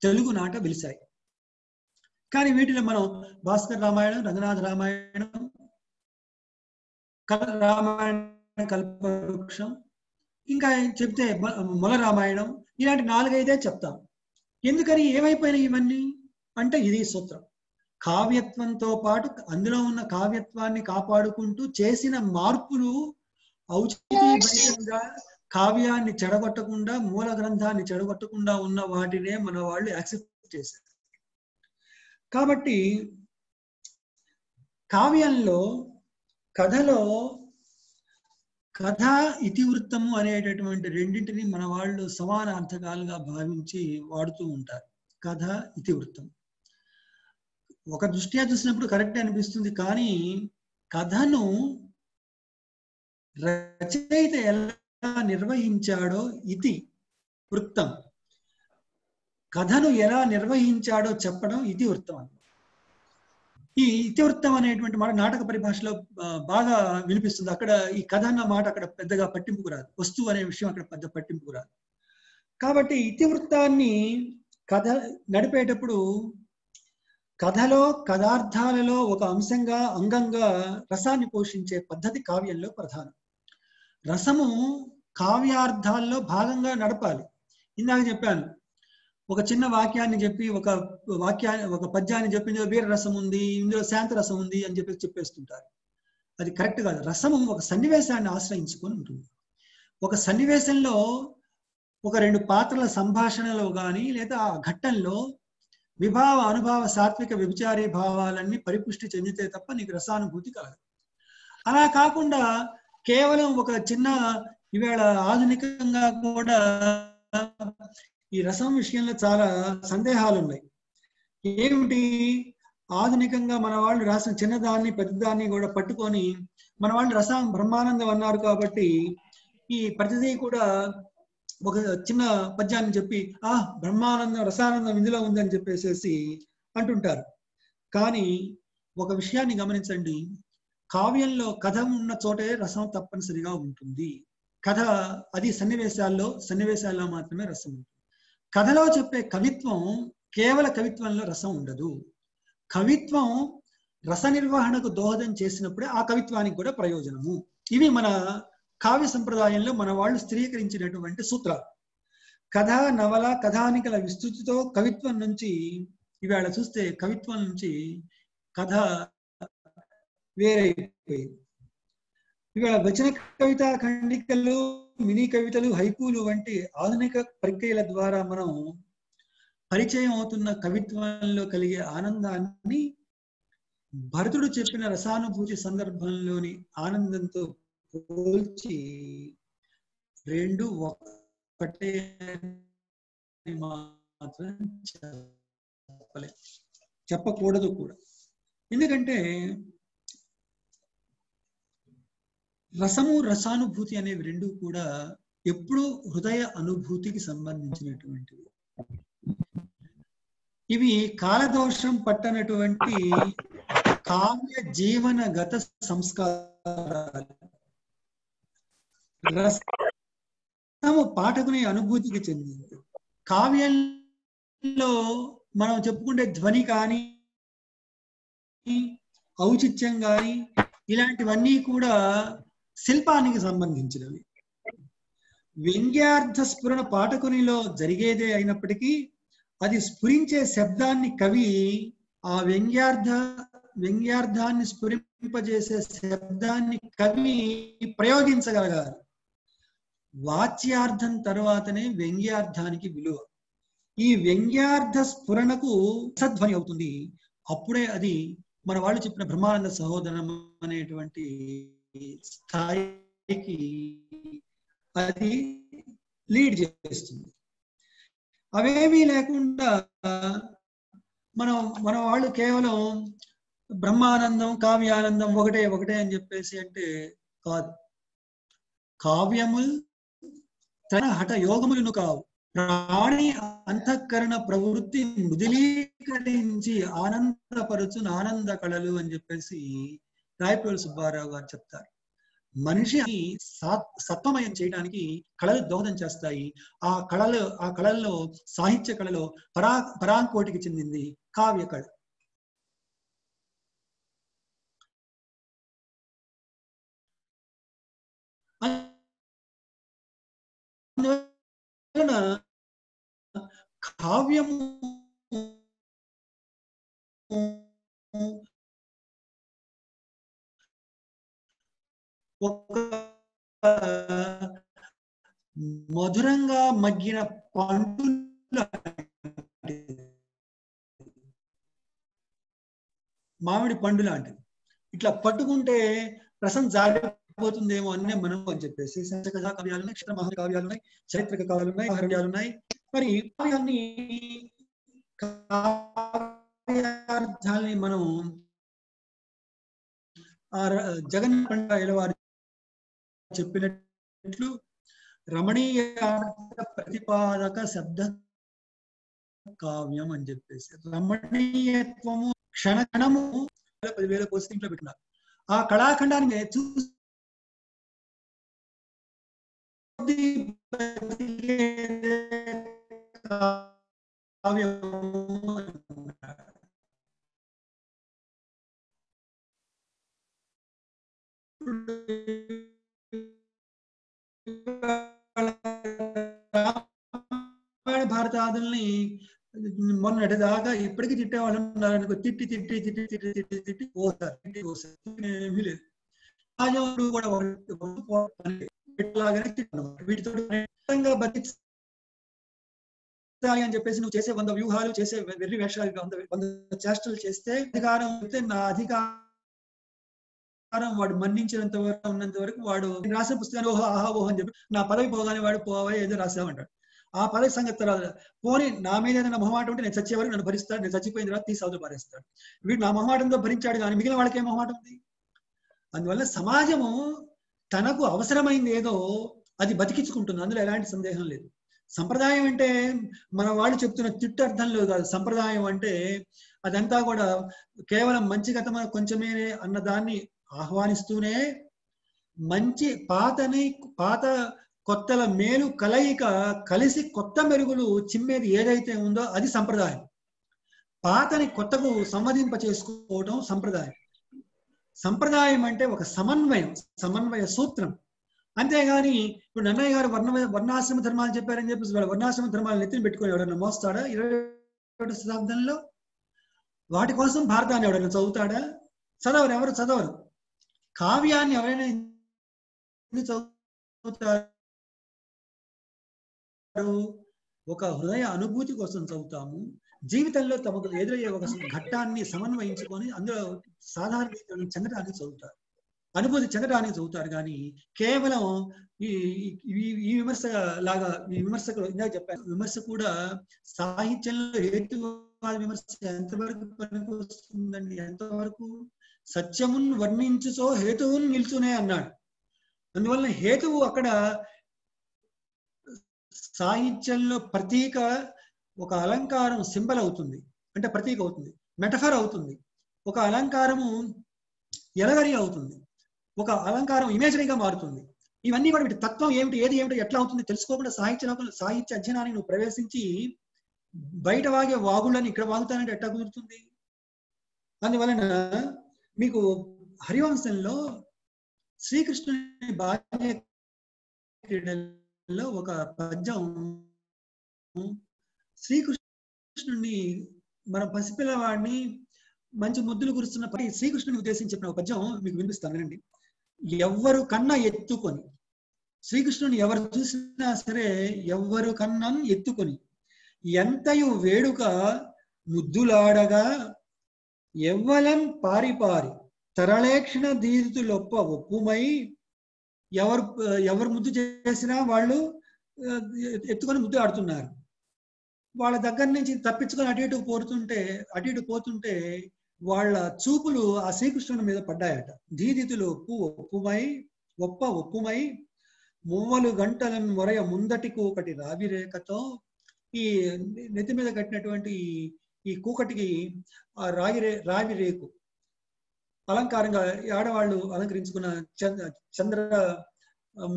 S1: తెలుగు నాట వెలిశాయి. కానీ వీటిలో మనం భాస్కర్ రామాయణం, రంగనాథ రామాయణం, రామాయణ కల్పవృక్షం, ఇంకా చెప్తే మొల రామాయణం, ఇలాంటి 4-5 చెప్తాం. ఎందుకని ఏమైపోయినాయి ఇవన్నీ అంటే ఇది సూత్రం. కావ్యత్వంతో పాటు అందులో ఉన్న కావ్యత్వాన్ని కాపాడుకుంటూ చేసిన మార్పులు ఔచిత్యభరితంగా కావ్యాన్ని చెడగొట్టకుండా, మూల గ్రంథాన్ని చెడగొట్టకుండా ఉన్న వాటినే మన వాళ్ళు యాక్సెప్ట్ చేశారు. కాబట్టి కావ్యంలో కథలో కథ ఇతివృత్తము అనేటటువంటి రెండింటిని మన వాళ్ళు సమాన అర్థకాలుగా భావించి వాడుతూ ఉంటారు. కథ ఇతివృత్తం ఒక దృష్ట్యా చూసినప్పుడు కరెక్ట్ అనిపిస్తుంది. కానీ కథను రచయిత ఎలా నిర్వహించాడో ఇతి వృత్తం, కథను ఎలా నిర్వహించాడో చెప్పడం ఇతివృత్తం అన్నమాట. ఈ ఇతివృత్తం అనేటువంటి మాట నాటక పరిభాషలో బాగా వినిపిస్తుంది. అక్కడ ఈ కథ అన్న మాట అక్కడ పెద్దగా పట్టింపుకు రాదు, వస్తువు అనే విషయం అక్కడ పెద్ద పట్టింపుకు రాదు. కాబట్టి ఇతివృత్తాన్ని కథ నడిపేటప్పుడు కథలో కథార్థాలలో ఒక అంశంగా, అంగంగా రసాన్ని పోషించే పద్ధతి కావ్యంలో ప్రధానం. రసము కావ్యార్థాల్లో భాగంగా నడపాలి. ఇందాక చెప్పాను, ఒక చిన్న వాక్యాన్ని చెప్పి ఒక పద్యాన్ని చెప్పి ఇందులో వీర రసం ఉంది, ఇందులో శాంత రసం ఉంది అని చెప్పేస్తుంటారు. అది కరెక్ట్ కాదు. రసము ఒక సన్నివేశాన్ని ఆశ్రయించుకొని ఉంటుంది. ఒక సన్నివేశంలో ఒక 2 పాత్రల సంభాషణలో కానీ లేదా ఆ ఘట్టంలో విభావ, అనుభవ, సాత్విక, వ్యభిచారీ భావాలన్నీ పరిపుష్టి చెందితే తప్ప నీకు రసానుభూతి కలదు. అలా కాకుండా కేవలం ఒక చిన్న, ఈవేళ ఆధునికంగా కూడా ఈ రసం విషయంలో చాలా సందేహాలు ఉన్నాయి. ఏమిటి, ఆధునికంగా మన వాళ్ళు రాసిన చిన్నదాన్ని పెద్దదాన్ని కూడా పట్టుకొని మన వాళ్ళు రసం బ్రహ్మానందం అన్నారు కాబట్టి ఈ ప్రతిదీ కూడా ఒక చిన్న పద్యాన్ని చెప్పి బ్రహ్మానందం రసానందం ఇందులో ఉందని చెప్పేసి అంటుంటారు. కానీ ఒక విషయాన్ని గమనించండి, కావ్యంలో కథ ఉన్న చోటే రసం తప్పనిసరిగా ఉంటుంది. కథ అది సన్నివేశాల్లో మాత్రమే రసం ఉంటుంది. కథలో చెప్పే కవిత్వం కేవల కవిత్వంలో రసం ఉండదు. కవిత్వం రస నిర్వహణకు దోహదం చేసినప్పుడే ఆ కవిత్వానికి కూడా ప్రయోజనము. ఇవి మన కావ్య సంప్రదాయంలో మన వాళ్ళు స్థిరీకరించినటువంటి సూత్రాలు. కథ, నవల, కథానికల విస్తృతితో కవిత్వం నుంచి ఇవాళ చూస్తే కవిత్వం నుంచి కథ వేరైపోయింది. ఇవాళ వచన కవిత, ఖండికలు, మినీ కవితలు, హైకూలు వంటి ఆధునిక ప్రక్రియల ద్వారా మనం పరిచయం అవుతున్న కవిత్వంలో కలిగే ఆనందాన్ని భరతుడు చెప్పిన రసానుభూతి సందర్భంలోని ఆనందంతో పోల్చి రెండు ఒకటే మాత్రం చెప్పకూడదు కూడా. ఎందుకంటే రసము, రసానుభూతి అనేవి రెండు కూడా ఎప్పుడూ హృదయ అనుభూతికి సంబంధించినటువంటివి. ఇవి కాలదోషం పట్టనటువంటి కావ్య జీవనగత సంస్కారాలు. రసము పాఠకుని అనుభూతికి చెందింది. కావ్యంలో మనం చెప్పుకుంటే ధ్వని కానీ, ఔచిత్యం కానీ ఇలాంటివన్నీ కూడా శిల్పానికి సంబంధించినవి. వ్యంగ్యార్థ స్ఫురణ పాఠకునిలో జరిగేదే అయినప్పటికీ అది స్ఫురించే శబ్దాన్ని కవి ఆ వ్యంగ్యార్థాన్ని స్ఫురింపజేసే శబ్దాన్ని కవి ప్రయోగించగలగాలి. వాచ్యార్థం తర్వాతనే వ్యంగ్యార్థానికి విలువ. ఈ వ్యంగ్యార్థ స్ఫురణకు రసధ్వని అవుతుంది. అప్పుడే అది మన వాళ్ళు చెప్పిన బ్రహ్మానంద సహోదరం అనేటువంటి స్థాయికి అది లీడ్ చేస్తుంది. అవేమీ లేకుండా మన వాళ్ళు కేవలం బ్రహ్మానందం, కావ్యానందం ఒకటే అని చెప్పేసి అంటే కాదు. కావ్యములు తన హఠ యోగములను కావు, ప్రాణి అంతఃకరణ ప్రవృత్తి మృదులీకరించి ఆనందపరుచుని ఆనంద కళలు అని చెప్పేసి రాయప్రోలు సుబ్బారావు గారు చెప్తారు. మనిషి సత్వమయం చేయడానికి కళలు దోహదం చేస్తాయి. ఆ కళల్లో సాహిత్య కళలో పరాంకోటికి చెందింది కావ్య కళ. అందువలన కావ్యము ఒక మధురంగా మగ్గిన పండు, మామిడి పండు లాంటిది. ఇట్లా పట్టుకుంటే రసం జారిపోతుందేమో అనే మనం అని చెప్పేసి కథా కావ్యాలు ఉన్నాయి, క్షేత్ర మహాకావ్యాలు ఉన్నాయి, చారిత్రక కావ్యాలు ఉన్నాయి, హరణ్యాలు ఉన్నాయి. మరి కావ్యాన్ని కావ్యార్థాలని మనం జగన్ పండుగ వారు చెప్పినట్లు రమణీయ ప్రతిపాదక శబ్ద కావ్యం అని చెప్పేసి రమణీయత్వము క్షణము 10,000 పోస్టింగ్లో పెట్టినారు. ఆ కళాఖండాన్ని చూసి కావ్యం భారతాదుల్ని మొన్నటి దాకా ఇప్పటికీ తిట్టేవాళ్ళు ఉన్నారనుకో, తిట్టి పోతారు. ఏమీ లేదు. రాజవుడు కూడా వీటితో అని చెప్పేసి నువ్వు చేసే 100 వ్యూహాలు, చేసే వెర్రి వేషాలు, 100 చేష్టలు చేస్తే అధికారం అయితే నా అధికారం వాడు మన్నించినంత వరకు ఉన్నంత వరకు వాడు రాసిన పుస్తకాన్ని ఓహో ఆహా ఓహో అని చెప్పి నా పదవి పోగానే వాడు పోవా ఏదో రాసామంటాడు. ఆ పదవి సంగతి తర్వాత పోనీ నా మీద ఏదైనా మొహమాటం ఉంటే నేను చచ్చే వరకు నన్ను భరిస్తాడు, నేను చచ్చిపోయిన తర్వాత తీసి అవతల పారేస్తాడు. వీడు నా మొహమాటంతో భరించాడు కానీ మిగిలిన వాళ్ళకి ఏం మొహమాటం ఉంది? అందువల్ల సమాజము తనకు అవసరమైంది ఏదో అది బతికించుకుంటుంది, అందులో ఎలాంటి సందేహం లేదు. సంప్రదాయం అంటే మన వాళ్ళు చెప్తున్న తిట్టు అర్థంలో కాదు. సంప్రదాయం అంటే అదంతా కూడా కేవలం మంచి గతమ కొంచెమే అన్న దాన్ని ఆహ్వానిస్తూనే మంచి పాత కొత్తల మేలు కలయిక కలిసి కొత్త మెరుగులు చిమ్మేది ఏదైతే ఉందో అది సంప్రదాయం. పాతని కొత్తకు సంవదింప చేసుకోవడం సంప్రదాయం. సంప్రదాయం అంటే ఒక సమన్వయ సూత్రం. అంతేగాని ఇప్పుడు నన్నయ్య గారు వర్ణాశ్రమ ధర్మాలు చెప్పారని చెప్పేసి వాళ్ళ వర్ణాశ్రమ ధర్మాలు నెత్తిని పెట్టుకుని ఎవడన్నా మోస్తాడా 21వ శతాబ్దంలో? వాటి కోసం భారతాన్ని ఎవడన్నా చదువుతాడా? ఎవరు చదవరు. కావ్యాన్ని ఎవరైనా చదువుతారు? ఒక హృదయ అనుభూతి కోసం చదువుతాము. జీవితంలో తమకు ఎదురయ్యే ఒక ఘట్టాన్ని సమన్వయించుకొని అందులో సాధారణ చెందడానికి చదువుతారు, అనుభూతి చెందడానికి చదువుతారు. కానీ కేవలం ఈ విమర్శ లాగా ఈ విమర్శకులు ఇందాక చెప్పాను, విమర్శ కూడా సాహిత్యంలో హేతువాద విమర్శ ఎంతవరకు పనికి వస్తుందండి? ఎంతవరకు సత్యమున్ వర్ణించుతో హేతువున్ నిల్చునే అన్నాడు. అందువల్ల హేతువు అక్కడ సాహిత్యంలో ప్రతీక, ఒక అలంకారం సింబల్ అవుతుంది, అంటే ప్రతీక అవుతుంది, మెటఫర్ అవుతుంది. ఒక అలంకారము ఎలగరి అవుతుంది, ఒక అలంకారం ఇమేజరీగా మారుతుంది. ఇవన్నీ కూడా వీటి తత్వం ఏమిటి, ఏది ఏమిటో ఎట్లా అవుతుంది తెలుసుకోకుండా సాహిత్య అధ్యయనాన్ని నువ్వు ప్రవేశించి బయట వాగే వాగుళ్ళని ఇక్కడ వాగుతానంటే ఎట్లా కుదురుతుంది? అందువలన మీకు హరివంశంలో శ్రీకృష్ణుని బాల్య క్రీడల్లో ఒక పద్యం, శ్రీకృష్ణుని మన పసిపిల్లవాడిని మంచి ముద్దులు కురుస్తున్న శ్రీకృష్ణుని ఉద్దేశించి చెప్పిన ఒక పద్యం మీకు వినిపిస్తాను, వినండి. ఎవ్వరు కన్నా ఎత్తుకొని, శ్రీకృష్ణుని ఎవరు చూసినా సరే ఎవ్వరు కన్నా ఎత్తుకొని, ఎంతయు వేడుక ముద్దులాడగా ఎవ్వలం పారిపారి తరళేక్షణ దీతులొప్ప ఒప్పుమై, ఎవరు ముద్దు చేసినా వాళ్ళు ఎత్తుకొని ముద్దు ఆడుతున్నారు. వాళ్ళ దగ్గర నుంచి తప్పించుకొని అటు ఇటు పోతుంటే వాళ్ళ చూపులు ఆ శ్రీకృష్ణుని మీద పడ్డాయట. దీదితులు ఒప్పుమై మువ్వలు గంటలను మొరయ ముందటి కూకటి రావిరేఖతో, ఈ నెత్తి మీద కట్టినటువంటి ఈ కూకటికి ఆ రావి రేకు అలంకారంగా ఆడవాళ్ళు అలంకరించుకున్న చంద్ర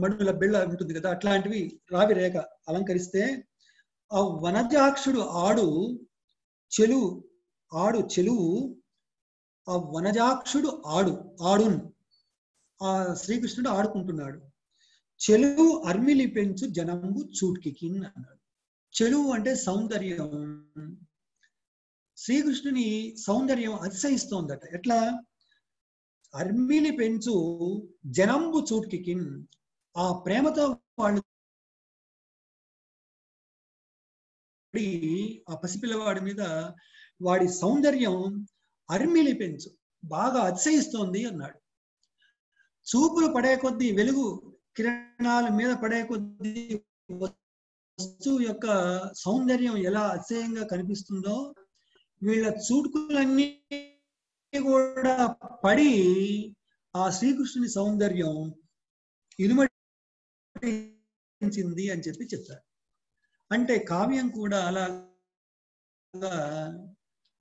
S1: మణుల బిళ్ళ ఉంటుంది కదా, అట్లాంటివి రావి రేఖ అలంకరిస్తే ఆ వనజాక్షుడు చెలువు ఆ వనజాక్షుడు ఆడున్ ఆ శ్రీకృష్ణుడు ఆడుకుంటున్నాడు. చెలువు అర్మిలి పెంచు జనంబు చూట్కికిన్ అన్నాడు. చెలువు అంటే సౌందర్యం. శ్రీకృష్ణుని సౌందర్యం అతిశయిస్తోందట. ఎట్లా? అర్మిలి పెంచు జనంబు చూట్కికిన్, ఆ ప్రేమతో వాళ్ళు ఆ పసిపిల్లవాడి మీద వాడి సౌందర్యం అర్మిలి పెంచు బాగా అతిశయిస్తోంది అన్నాడు. చూపులు పడే కొద్దీ, వెలుగు కిరణాల మీద పడే కొద్దీ వస్తువు యొక్క సౌందర్యం ఎలా అతిశయంగా కనిపిస్తుందో, వీళ్ళ చూటుకులన్నీ కూడా పడి ఆ శ్రీకృష్ణుని సౌందర్యం ఇనుమడించింది అని చెప్పి చెప్తారు. అంటే కావ్యం కూడా అలా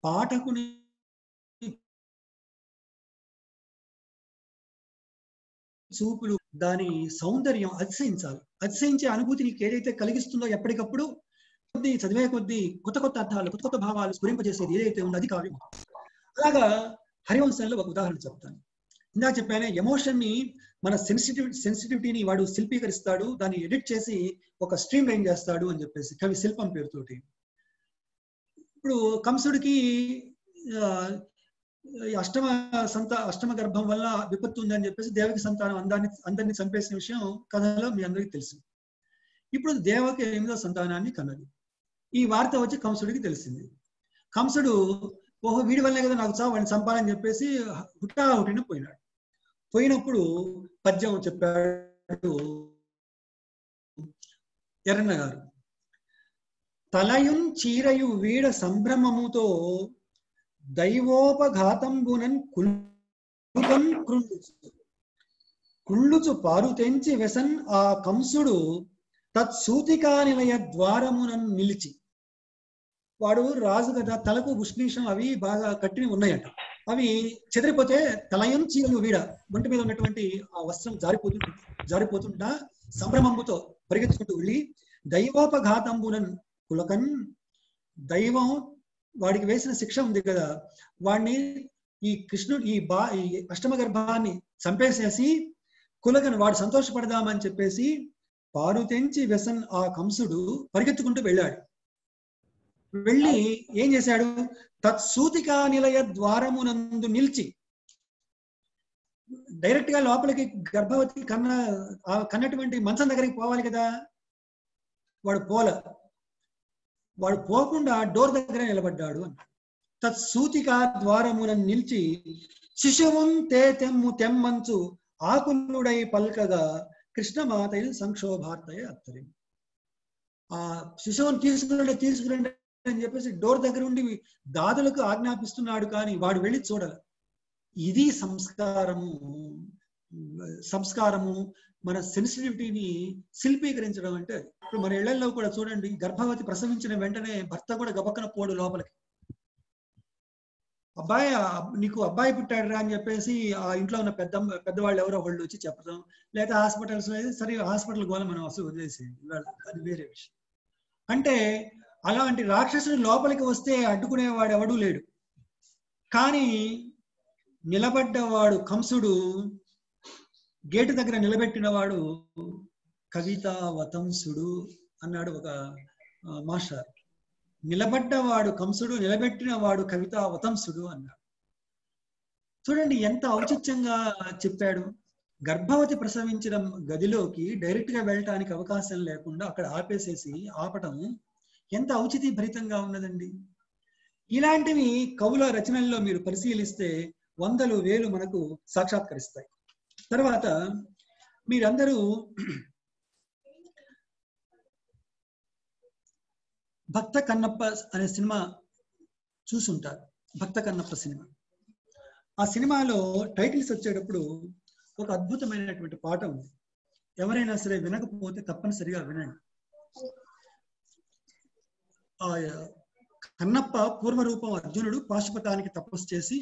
S1: పాఠకుని చూపులు దాని సౌందర్యం అతిశయించాలి. అతిశయించే అనుభూతి నీకు ఏదైతే కలిగిస్తుందో ఎప్పటికప్పుడు చదివే కొద్దీ కొత్త అర్థాలు, కొత్త భావాలు స్ఫురింపజేసేది ఏదైతే ఉందో అది కావ్యం. అలాగా హరివంశంలో ఒక ఉదాహరణ చెప్తాను. ఇందాక చెప్పానే, ఎమోషన్ ని మన సెన్సిటివిటీని వాడు శిల్పీకరిస్తాడు, దాన్ని ఎడిట్ చేసి ఒక స్ట్రీమ్ లైన్ చేస్తాడు అని చెప్పేసి కవి శిల్పం పేరుతోటి. ఇప్పుడు కంసుడికి అష్టమ గర్భం వల్ల విపత్తు ఉందని చెప్పేసి దేవకి సంతానం అందరినీ చంపేసిన విషయం కథలో మీ అందరికీ తెలుసు. ఇప్పుడు దేవకి 8వ సంతానాన్ని కన్నది. ఈ వార్త వచ్చి కంసుడికి తెలిసింది. కంసుడు ఓహో వీడి వల్లే కదా నాకు చావు, వాడిని చంపాలని చెప్పేసి హుటాహుటిన పోయినప్పుడు పద్యం చెప్పాడు ఎర్రన్న గారు. తలయున్ చీరయు వీడ సంభ్రమముతో దైవోపఘాతంబునన్ కుల్లుగన్ కృండు. కుళ్ళుచు పారు తెంచి వెసన్ ఆ కంసుడు తత్సూతికా నిలయ ద్వారమునన్ నిలిచి. వాడు రాజు కదా, తలకు ఉష్ణీషం అవి బాగా కట్టినవి ఉన్నాయట. అవి చెదిరిపోతే తలయను చీరలు వీడ ఒంటి మీద ఉన్నటువంటి ఆ వస్త్రం జారిపోతుంటా సంభ్రమంబుతో పరిగెత్తుకుంటూ వెళ్ళి దైవోపఘాతంబునన్ కులకన్, దైవం వాడికి వేసిన శిక్ష ఉంది కదా, వాడిని ఈ కృష్ణుడు ఈ అష్టమ గర్భాన్ని చంపేసేసి కులకన్ వాడు సంతోషపడదామని చెప్పేసి పారు తెంచి వెసన్ ఆ కంసుడు పరిగెత్తుకుంటూ వెళ్ళాడు. వెళ్ళి ఏం చేశాడు? తత్సూతికా నిలయ ద్వారమునందు నిలిచి, డైరెక్ట్ గా లోపలికి గర్భవతి కన్నటువంటి మంచం దగ్గరికి పోవాలి కదా, వాడు పోకుండా డోర్ దగ్గర నిలబడ్డాడు అన్నాడు. తత్సూతికా ద్వారమున నిలిచి శిశువున్ తెమ్మంచు ఆకులుడై పల్కగా కృష్ణమాతయు సంక్షోభార్తయ అత్తరి. ఆ శిశువుని తీసుకురండి అని చెప్పేసి డోర్ దగ్గర ఉండి దాదులకు ఆజ్ఞాపిస్తున్నాడు, కానీ వాడు వెళ్ళి చూడాలి. ఇది సంస్కారము మన సెన్సిటివిటీని శిల్పీకరించడం అంటే. ఇప్పుడు మన ఇళ్లలో కూడా చూడండి, గర్భవతి ప్రసవించిన వెంటనే భర్త కూడా గబక్కన పోడు లోపలికి. నీకు అబ్బాయి పుట్టాడు రా అని చెప్పేసి ఆ ఇంట్లో ఉన్న పెద్దవాళ్ళు ఎవరో వాళ్ళు వచ్చి చెప్పడం, లేదా హాస్పిటల్స్ సరే హాస్పిటల్ గోల మనం అసలు వదిలేసేయండి, అది వేరే విషయం. అంటే అలాంటి రాక్షసుడు లోపలికి వస్తే అడ్డుకునేవాడు ఎవడూ లేడు. కానీ నిలబడ్డవాడు కంసుడు, గేటు దగ్గర నిలబెట్టినవాడు కవితావతంసుడు అన్నాడు ఒక మాస్టర్. నిలబడ్డవాడు కంసుడు, నిలబెట్టిన వాడు కవితావతంసుడు అన్నాడు. చూడండి ఎంత ఔచిత్యంగా చెప్పాడు. గర్భవతి ప్రసవించిన గదిలోకి డైరెక్ట్ గా వెళ్ళటానికి అవకాశం లేకుండా అక్కడ ఆపటం ఎంత ఔచితీ భరితంగా ఉన్నదండి. ఇలాంటివి కవుల రచనల్లో మీరు పరిశీలిస్తే వందలు వేలు మనకు సాక్షాత్కరిస్తాయి. తర్వాత మీరందరూ భక్త కన్నప్ప అనే సినిమా చూసుంటారు. భక్త కన్నప్ప సినిమా. ఆ సినిమాలో టైటిల్స్ వచ్చేటప్పుడు ఒక అద్భుతమైనటువంటి పాట ఉంది. ఎవరైనా సరే వినకపోతే తప్పనిసరిగా వినండి. ఆ కన్నప్ప పూర్వరూపం అర్జునుడు పాశుపతానికి తపస్సు చేసి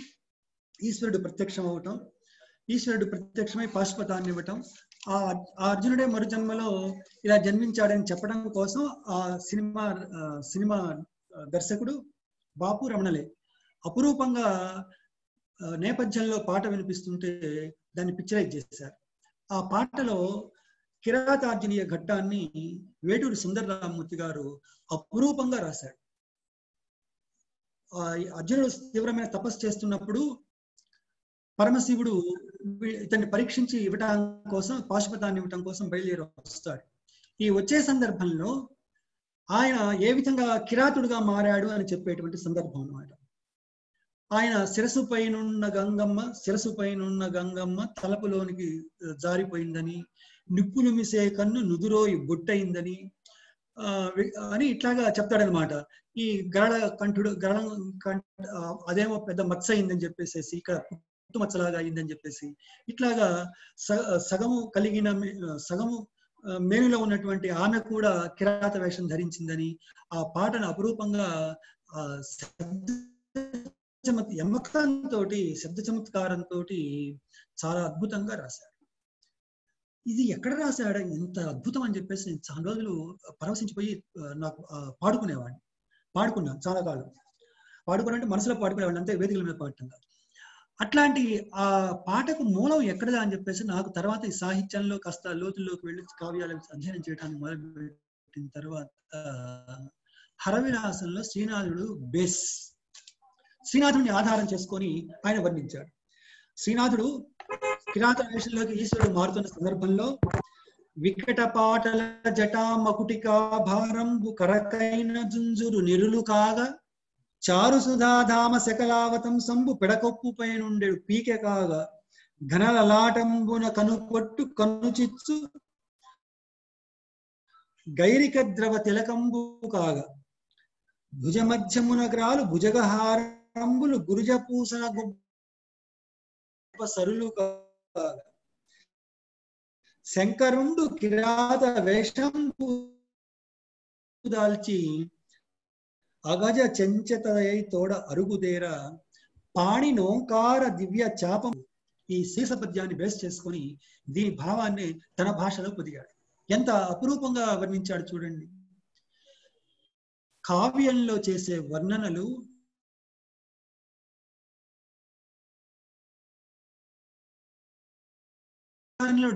S1: ఈశ్వరుడు ప్రత్యక్షం అవటం, ఈశ్వరుడు ప్రత్యక్షమై పాశుపతాన్ని ఇవ్వటం, ఆ అర్జునుడే మరు జన్మలో ఇలా జన్మించాడని చెప్పడం కోసం ఆ సినిమా దర్శకుడు బాపు రమణలే అపురూపంగా నేపథ్యంలో పాట వినిపిస్తుంటే దాన్ని పిక్చరైజ్ చేశారు. ఆ పాటలో కిరాతార్జునీయ ఘట్టాన్ని వేటూరి సుందరరామూర్తి గారు అపురూపంగా రాశాడు. అర్జునుడు తీవ్రమైన తపస్సు చేస్తున్నప్పుడు పరమశివుడు ఇతన్ని పరీక్షించి ఇవ్వటం కోసం, పాశుపతాన్ని ఇవ్వటం కోసం బయలుదేరి వస్తాడు. ఈ వచ్చే సందర్భంలో ఆయన ఏ విధంగా కిరాతుడుగా మారాడు అని చెప్పేటువంటి సందర్భం అన్నమాట. ఆయన శిరసు పైనున్న గంగమ్మ తలపులోనికి జారిపోయిందని, నిప్పులు మిసే కన్ను నుదురోయి బొట్టయిందని అని ఇట్లాగా చెప్తాడనమాట. ఈ అదేమో పెద్ద మత్స అయిందని చెప్పేసి, ఇక్కడ పుట్టుమచ్చలాగా అయిందని చెప్పేసి, ఇట్లాగా సగము మేనులో ఉన్నటువంటి ఆమె కూడా కిరాత వేషం ధరించిందని ఆ పాటను అపురూపంగా శబ్ద చమత్కారంతో చాలా అద్భుతంగా రాశాడు. ఇది ఎక్కడ రాశాడు ఇంత అద్భుతం అని చెప్పేసి నేను చాలా రోజులు పరవశించిపోయి నాకు పాడుకున్నాను చాలా కాలం. పాడుకున్నంటే మనసులో పాడుకునేవాడిని, అంతే వేదికల మీద పాడటం కాదు. అట్లాంటి ఆ పాటకు మూలం ఎక్కడదా అని చెప్పేసి నాకు తర్వాత ఈ సాహిత్యంలో కాస్త లోతుల్లోకి వెళ్ళి కావ్యాలు అధ్యయనం చేయడానికి మొదలుపెట్టిన తర్వాత హరవిలాసంలో శ్రీనాథుడిని ఆధారం చేసుకొని ఆయన వర్ణించాడు. శ్రీనాథుడు కిరాత వేషంలోకి ఈశ్వరుడు మారుతున్న సందర్భంలో వికట పాటల జటా మకుటికా భారంబు కరకైన జుంజురు నిరులు కాగా చారు సుధాధామ శకలావతం సంబు పెడకొప్పుపై నుండెడు పీకె కాగా ఘనలలాటంబున కనుకొట్టు కనుచిచ్చు గైరిక ద్రవ తిలకంబు కాగా భుజ మధ్యమున గ్రాలు భుజగహారంబులు గురుజ పూసన గొప్ప సరులు కాగా శంకరుండు కిరాత వేషం దాల్చి అగజ చెంచతయై తోడ అరుగుదేర పాణి నోంకార దివ్య చాపం. ఈ సీస పద్యాన్ని బేస్ చేసుకొని దీని భావాన్ని తన భాషలో పొదిగాడు. ఎంత అపురూపంగా వర్ణించాడు చూడండి. కావ్యంలో చేసే వర్ణనలు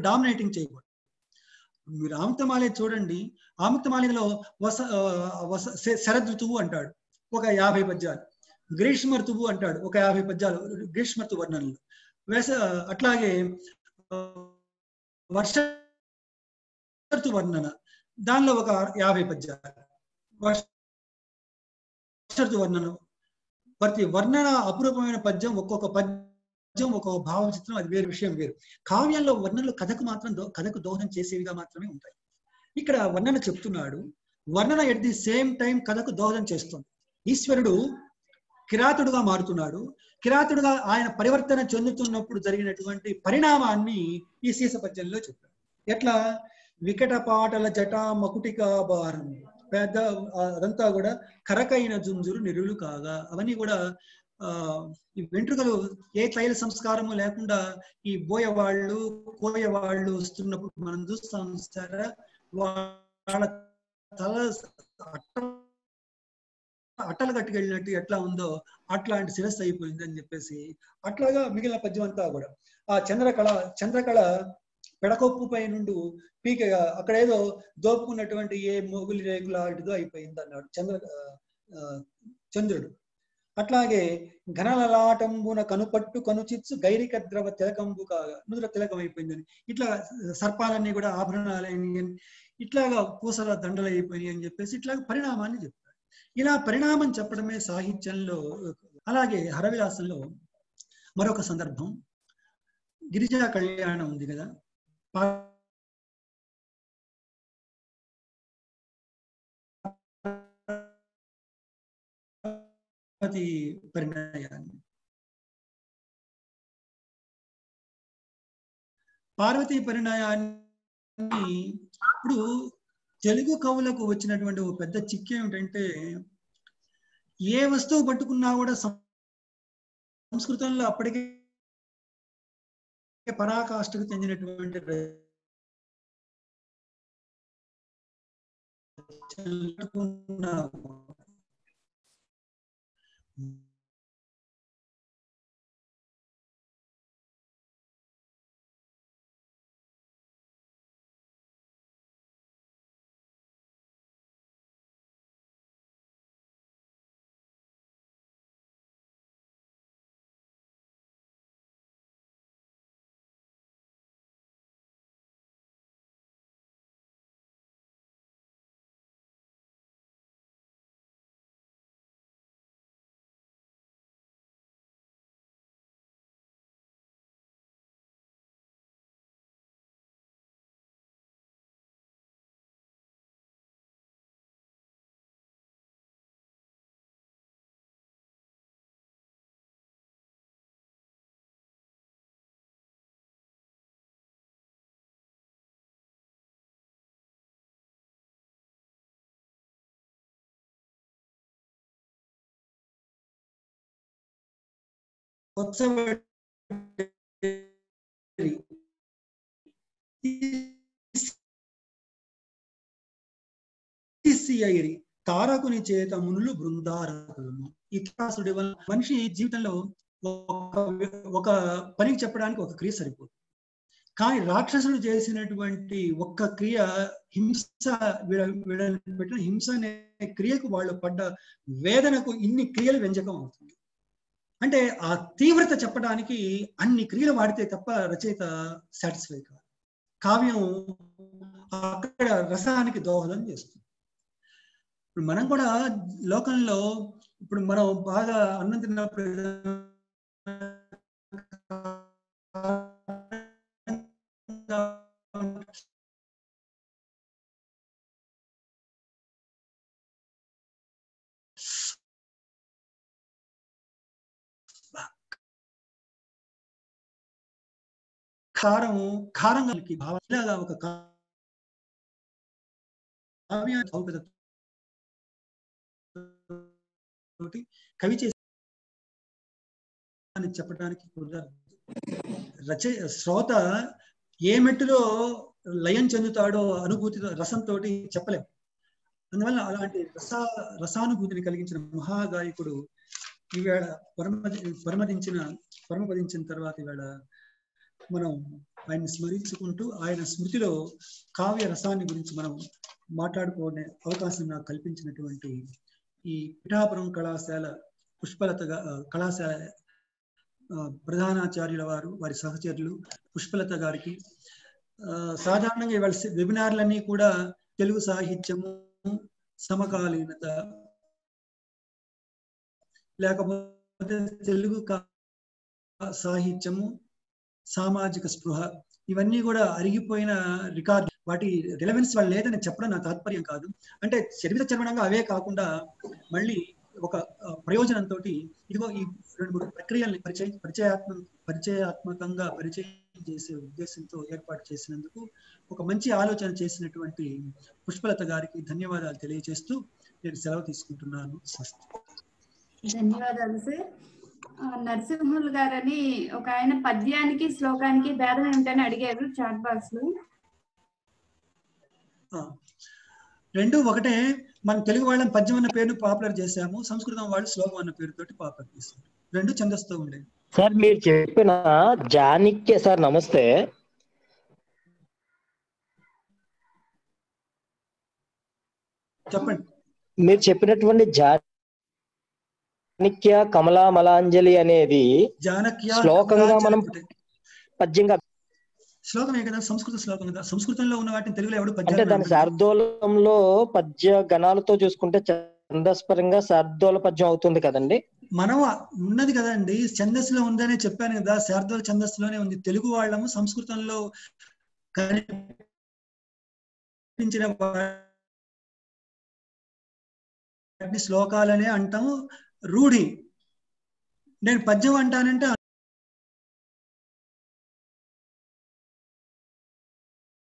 S1: డామినేటింగ్ చేయకూడదు. మీరు ఆముక్తమాలయ చూడండి, ఆముక్తమాలయలో శరద్ ఋతువు అంటాడు ఒక 50 పద్యాలు, గ్రీష్మ ఋతువు అంటాడు ఒక 50 పద్యాలు, గ్రీష్మ ఋతు వర్ణనలు. అట్లాగే వర్ష ఋతు వర్ణన దానిలో ఒక 50 పద్యాలు, వర్ష ఋతు వర్ణన. ప్రతి వర్ణన అపురూపమైన పద్యం, ఒక్కొక్క పద్యం ఒక్కొక్క భావ చిత్రం, అది వేరు విషయం వేరు. కావ్యంలో వర్ణనలు కథకు దోహదం చేసేవిగా మాత్రమే ఉంటాయి. ఇక్కడ వర్ణన చెప్తున్నాడు, వర్ణన ఎట్ ది సేమ్ టైం కథకు దోహదం చేస్తుంది. ఈశ్వరుడు కిరాతుడుగా మారుతున్నాడు. కిరాతుడుగా ఆయన పరివర్తన చెందుతున్నప్పుడు జరిగినటువంటి పరిణామాన్ని ఈ సీస పద్యంలో చెప్పాడు. ఎట్లా? వికట పాటల జటా మకుటికా భారం, పెద్ద అదంతా కూడా కరకైన జుంజురు నిరులు కాగా, అవన్నీ కూడా ఈ వెంట్రుకలు ఏ తైల సంస్కారము లేకుండా ఈ బోయవాళ్ళు కోయవాళ్ళు వస్తున్నప్పుడు మనం చూస్తాం సారా, వాళ్ళ తల అట్టలు కట్టుకెళ్ళినట్టు ఎట్లా ఉందో అట్లాంటి శిరస్సు అయిపోయింది అని చెప్పేసి, అట్లాగా మిగిలిన పద్యం అంతా కూడా ఆ చంద్రకళ పెడకొప్పుపై నుండి పీకగా అక్కడేదో దోపుకున్నటువంటి ఏ మొగులి రేకుల లాంటిదో అయిపోయింది అన్నాడు చంద్రుడు. అట్లాగే ఘనలలాటంబున కనుపట్టు కనుచిచ్చు గైరిక ద్రవ తిలకంబు కాగా, నుదుర తిలకం అయిపోయిందని, ఇట్లా సర్పాలన్నీ కూడా ఆభరణాలని, ఇట్లాగా పూసల దండలు అయిపోయినాయి అని చెప్పేసి ఇట్లాగా పరిణామాన్ని చెప్తాడు. ఇలా పరిణామం చెప్పడమే సాహిత్యంలో. అలాగే హరవిలాసంలో మరొక సందర్భం, గిరిజా కళ్యాణం ఉంది కదా, పార్వతీ పరిణయాన్ని ఇప్పుడు తెలుగు కవులకు వచ్చినటువంటి ఒక పెద్ద చిక్కు ఏమిటంటే, ఏ వస్తువు పట్టుకున్నా కూడా సంస్కృతంలో అప్పటికే పరాకాష్ఠకు చెందినటువంటి తారకుని చేత మునులు బృందారకులను. ఇతిహాసుడి వల్ల మనిషి జీవితంలో ఒక పనికి చెప్పడానికి ఒక క్రియ సరిపోతుంది. కానీ రాక్షసుడు చేసినటువంటి ఒక్క క్రియ పెట్టిన హింస అనే క్రియకు వాళ్ళు పడ్డ వేదనకు ఇన్ని క్రియలు వ్యంజకం అవుతుంది. అంటే ఆ తీవ్రత చెప్పడానికి అన్ని క్రియలు వాడితే తప్ప రచయిత సాటిస్ఫై కాదు. కావ్యం అక్కడ రసానికి దోహదం చేస్తుంది. ఇప్పుడు మనం కూడా లోకంలో ఇప్పుడు మనం బాగా అన్నం తిన్నప్పుడు కారంగా ఇలాగా ఒక కావ్యాన్ని కవి చేసి చెప్పడానికి శ్రోత ఏ మెట్టులో లయం చెందుతాడో అనుభూతితో రసంతో చెప్పలేం. అందువల్ల అలాంటి రసానుభూతిని కలిగించిన మహాగాయకుడు ఈవేళ పరమపదించిన తర్వాత ఈవేళ మనం ఆయన్ని స్మరించుకుంటూ ఆయన స్మృతిలో కావ్య రసాన్ని గురించి మనం మాట్లాడుకునే అవకాశం నాకు కల్పించినటువంటి ఈ పిఠాపురం కళాశాల పుష్పలత కళాశాల ప్రధానాచార్యుల వారి సహచరులు పుష్పలత గారికి, సాధారణంగా ఇవాళ వెబినార్లన్నీ కూడా తెలుగు సాహిత్యము, సమకాలీనత, లేకపోతే తెలుగు సాహిత్యము, సామాజిక స్పృహ, ఇవన్నీ కూడా అరిగిపోయిన రికార్డు. వాటి రిలవెన్స్ వాళ్ళు లేదని చెప్పడం నా తాత్పర్యం కాదు. అంటే చరిత్రచరణంగా అవే కాకుండా మళ్ళీ ఒక ప్రయోజనంతో ఇదిగో ఈ 2-3 ప్రక్రియల్ని పరిచయాత్మకంగా పరిచయం చేసే ఉద్దేశంతో ఏర్పాటు చేసినందుకు ఒక మంచి ఆలోచన చేసినటువంటి పుష్పలత గారికి ధన్యవాదాలు తెలియజేస్తూ నేను సెలవు తీసుకుంటున్నాను.
S2: ధన్యవాదాలు సార్. నరసింహులు గారని ఒక ఆయన పద్యానికి శ్లోకానికి భేదం ఏమిటని అడిగారు చాట్ బాక్స్ లో.
S1: రెండు ఒకటే. మన తెలుగు వాళ్ళని పద్యం అన్న పేరును పాపులర్ చేశాము, సంస్కృతం వాళ్ళు శ్లోకం అన్న పేరుతోటి పాపులర్ చేశారు. రెండు ఛందస్తో ఉండేది.
S3: సార్ మీరు చెప్పిన జానిక్య, సార్ నమస్తే,
S1: చెప్పండి.
S3: మీరు చెప్పినటువంటి జానిక్య కమలా మలాంజలి అనేది శ్లోకంగా మనం పద్యంగా,
S1: శ్లోకమే కదా, సంస్కృత శ్లోకం కదా. సంస్కృతంలో ఉన్న వాటిని తెలుగులో ఎవడు
S3: అంటే దాని శార్దూలంలో పద్య గణాలతో చూసుకుంటే ఛందస్పరంగా శార్దూల పద్యం అవుతుంది కదండి. మనం
S1: ఉన్నది కదండి, ఛందస్సులో ఉందనే చెప్పాను కదా, శార్దూల ఛందస్సులోనే ఉంది. తెలుగు వాళ్ళము సంస్కృతంలో కనిపించిన వాటిని శ్లోకాలనే అంటాము. రూఢి. నేను పద్యం అంటానంటే